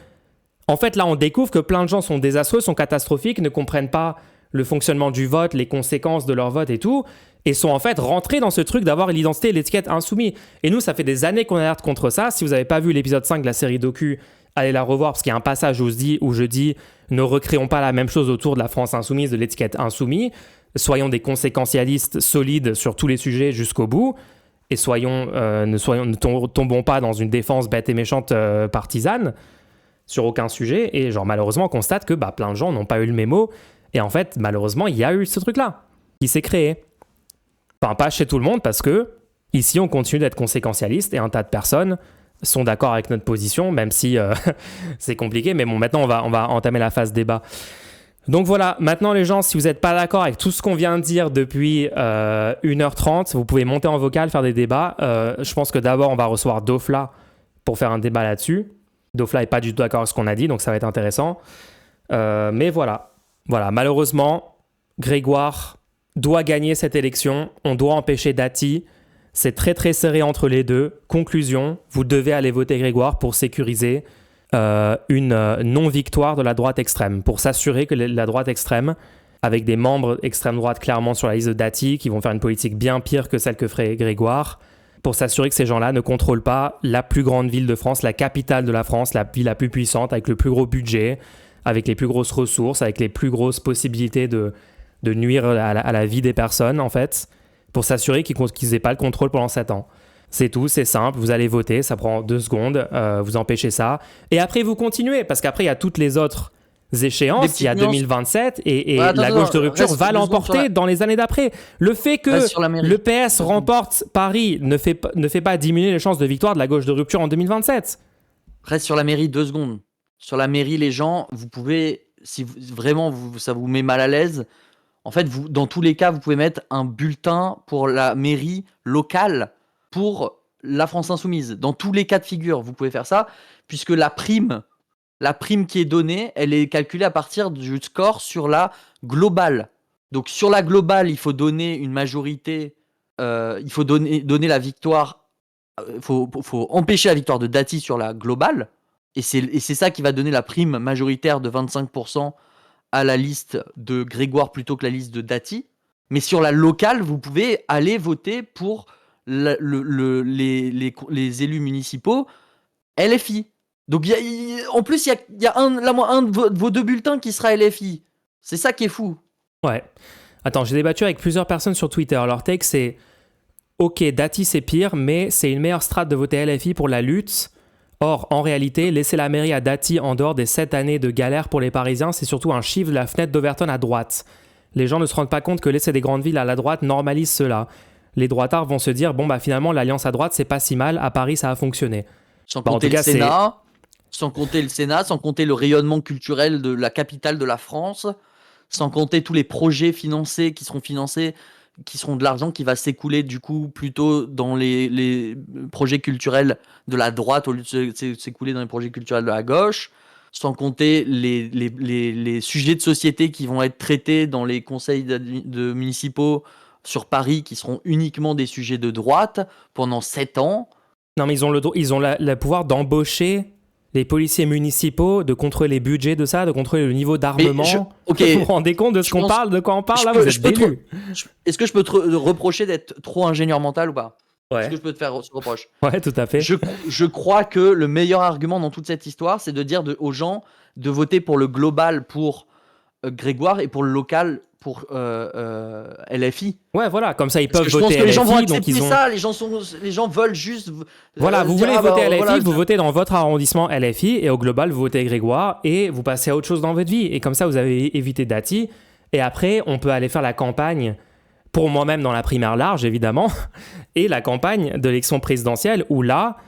en fait, là, on découvre que plein de gens sont désastreux, sont catastrophiques, ne comprennent pas le fonctionnement du vote, les conséquences de leur vote et tout, et sont en fait rentrés dans ce truc d'avoir l'identité et l'étiquette insoumis. Et nous, ça fait des années qu'on alerte contre ça. Si vous n'avez pas vu l'épisode 5 de la série docu, allez la revoir, parce qu'il y a un passage où je dis ne recréons pas la même chose autour de la France insoumise, de l'étiquette insoumis. Soyons des conséquentialistes solides sur tous les sujets jusqu'au bout, et ne tombons pas dans une défense bête et méchante partisane sur aucun sujet. Et malheureusement, on constate que plein de gens n'ont pas eu le mémo. Et en fait, malheureusement, il y a eu ce truc-là qui s'est créé. Enfin, pas chez tout le monde, parce que ici, on continue d'être conséquentialiste et un tas de personnes sont d'accord avec notre position, même si c'est compliqué. Mais bon, maintenant, on va entamer la phase débat. Donc voilà, maintenant les gens, si vous n'êtes pas d'accord avec tout ce qu'on vient de dire depuis 1h30, vous pouvez monter en vocal, faire des débats. Je pense que d'abord, on va recevoir Dofla pour faire un débat là-dessus. Dofla n'est pas du tout d'accord avec ce qu'on a dit, donc ça va être intéressant. Mais voilà, malheureusement, Grégoire doit gagner cette élection. On doit empêcher Dati. C'est très très serré entre les deux. Conclusion, vous devez aller voter Grégoire pour sécuriser une non-victoire de la droite extrême, pour s'assurer que la droite extrême, avec des membres extrême droite clairement sur la liste de Dati, qui vont faire une politique bien pire que celle que ferait Grégoire, pour s'assurer que ces gens-là ne contrôlent pas la plus grande ville de France, la capitale de la France, la ville la plus puissante, avec le plus gros budget, avec les plus grosses ressources, avec les plus grosses possibilités de nuire à la vie des personnes, en fait, pour s'assurer qu'ils n'aient pas le contrôle pendant 7 ans. C'est tout, c'est simple, vous allez voter, ça prend 2 secondes, vous empêchez ça. Et après, vous continuez, parce qu'après, il y a toutes les autres échéances, il y a nuances. 2027 et Ouais, attends, la gauche de attends, rupture reste va 2 secondes l'emporter sur la- dans les années d'après. Le fait que Reste sur la mairie. le PS remporte Paris ne fait pas diminuer les chances de victoire de la gauche de rupture en 2027. Reste sur la mairie 2 secondes. Sur la mairie, les gens, vous pouvez, si vraiment ça vous met mal à l'aise, en fait, dans tous les cas, vous pouvez mettre un bulletin pour la mairie locale pour la France Insoumise. Dans tous les cas de figure, vous pouvez faire ça, puisque la prime qui est donnée, elle est calculée à partir du score sur la globale. Donc sur la globale, il faut donner une majorité, il faut donner la victoire, faut empêcher la victoire de Dati sur la globale, et c'est ça qui va donner la prime majoritaire de 25% à la liste de Grégoire plutôt que la liste de Dati. Mais sur la locale, vous pouvez aller voter pour les élus municipaux LFI. Donc en plus, il y a un de vos 2 bulletins qui sera LFI. C'est ça qui est fou. Ouais. Attends, j'ai débattu avec plusieurs personnes sur Twitter. Leur take, c'est ok, Dati c'est pire, mais c'est une meilleure strate de voter LFI pour la lutte. Or, en réalité, laisser la mairie à Dati en dehors des 7 années de galère pour les Parisiens, c'est surtout un chiffre de la fenêtre d'Overton à droite. Les gens ne se rendent pas compte que laisser des grandes villes à la droite normalise cela. Les droitards vont se dire, bon bah finalement l'alliance à droite c'est pas si mal, à Paris ça a fonctionné. Sans Bah, en compter tout cas, le Sénat, sans compter le rayonnement culturel de la capitale de la France, sans compter tous les projets financés qui seront de l'argent qui va s'écouler du coup plutôt dans les projets culturels de la droite au lieu de s'écouler dans les projets culturels de la gauche, sans compter les sujets de société qui vont être traités dans les conseils de municipaux sur Paris qui seront uniquement des sujets de droite pendant 7 ans. Non mais ils ont le pouvoir d'embaucher les policiers municipaux, de contrôler les budgets de ça, de contrôler le niveau d'armement. Ok. Vous vous rendez compte de ce qu'on parle, de quoi on parle là? Vous êtes délus. Est-ce que je peux te reprocher d'être trop ingénieur mental ou pas? Ouais. Est-ce que je peux te faire ce reproche? Ouais, tout à fait. Je crois que le meilleur argument dans toute cette histoire, c'est de dire aux gens de voter pour le global pour Grégoire et pour le local pour LFI. Ouais, voilà, comme ça ils Parce peuvent que je pense voter que les gens vont LFI, donc accepter ils ont... ça. Les gens veulent juste. Voilà, vous dire, voulez voter LFI, voilà, vous votez dans votre arrondissement LFI, et au global, vous votez Grégoire, et vous passez à autre chose dans votre vie. Et comme ça, vous avez évité Dati. Et après, on peut aller faire la campagne, pour moi-même dans la primaire large, évidemment, et la campagne de l'élection présidentielle, où là,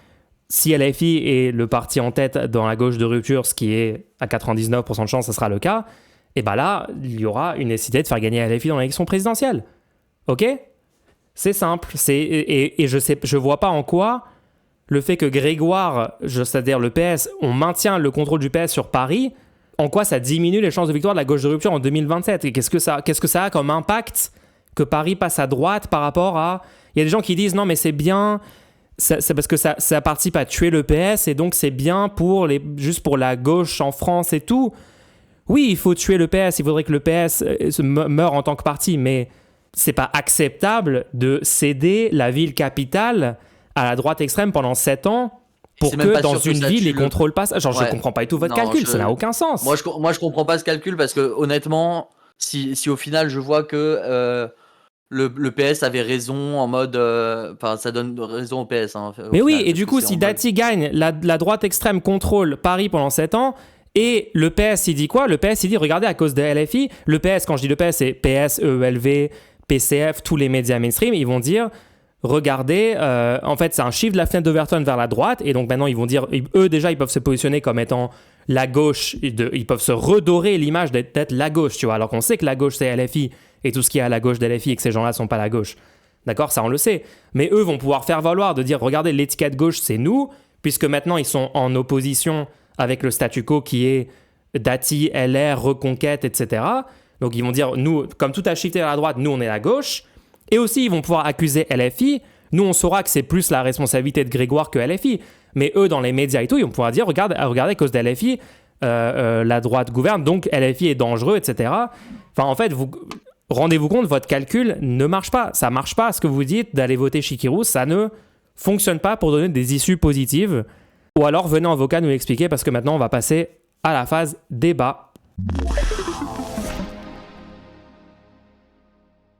si LFI est le parti en tête dans la gauche de rupture, ce qui est à 99% de chance, ça sera le cas, et bien là, il y aura une nécessité de faire gagner LFI dans l'élection présidentielle. Ok ? C'est simple. Et je vois pas en quoi le fait que Grégoire, c'est-à-dire le PS, on maintient le contrôle du PS sur Paris, en quoi ça diminue les chances de victoire de la gauche de rupture en 2027. Et qu'est-ce que ça a comme impact que Paris passe à droite par rapport à... Il y a des gens qui disent non mais c'est bien, c'est parce que ça participe à tuer le PS et donc c'est bien juste pour la gauche en France et tout. Oui, il faut tuer le PS, il faudrait que le PS meure en tant que parti, mais c'est pas acceptable de céder la ville capitale à la droite extrême pendant 7 ans pour que dans une ville, les contrôles passent. Genre, je comprends pas du tout votre calcul, ça n'a aucun sens. Moi, je comprends pas ce calcul parce que honnêtement, si au final je vois que le PS avait raison en mode. Enfin, ça donne raison au PS. Hein, mais oui, et du coup, si Dati gagne, la droite extrême contrôle Paris pendant 7 ans. Et le PS, il dit quoi? Le PS, il dit, regardez, à cause de LFI, le PS, quand je dis le PS, c'est PS, EELV, PCF, tous les médias mainstream, ils vont dire, regardez, en fait, c'est un chiffre de la fenêtre d'Overton vers la droite, et donc maintenant, ils vont dire, eux, déjà, ils peuvent se positionner comme étant la gauche, ils peuvent se redorer l'image d'être la gauche, tu vois, alors qu'on sait que la gauche, c'est LFI, et tout ce qui est à la gauche d'LFI, et que ces gens-là sont pas la gauche. D'accord? Ça, on le sait. Mais eux vont pouvoir faire valoir de dire, regardez, l'étiquette gauche, c'est nous, puisque maintenant, ils sont en opposition avec le statu quo qui est Dati, LR, Reconquête, etc. Donc ils vont dire, nous, comme tout a shifté à la droite, nous on est la gauche. Et aussi ils vont pouvoir accuser LFI. Nous on saura que c'est plus la responsabilité de Grégoire que LFI. Mais eux dans les médias et tout, ils vont pouvoir dire, regardez à cause de LFI, la droite gouverne, donc LFI est dangereux, etc. Enfin en fait, rendez-vous compte, votre calcul ne marche pas. Ça marche pas ce que vous dites d'aller voter Chikirou, ça ne fonctionne pas pour donner des issues positives. Ou alors venez en vocal nous l'expliquer parce que maintenant on va passer à la phase débat.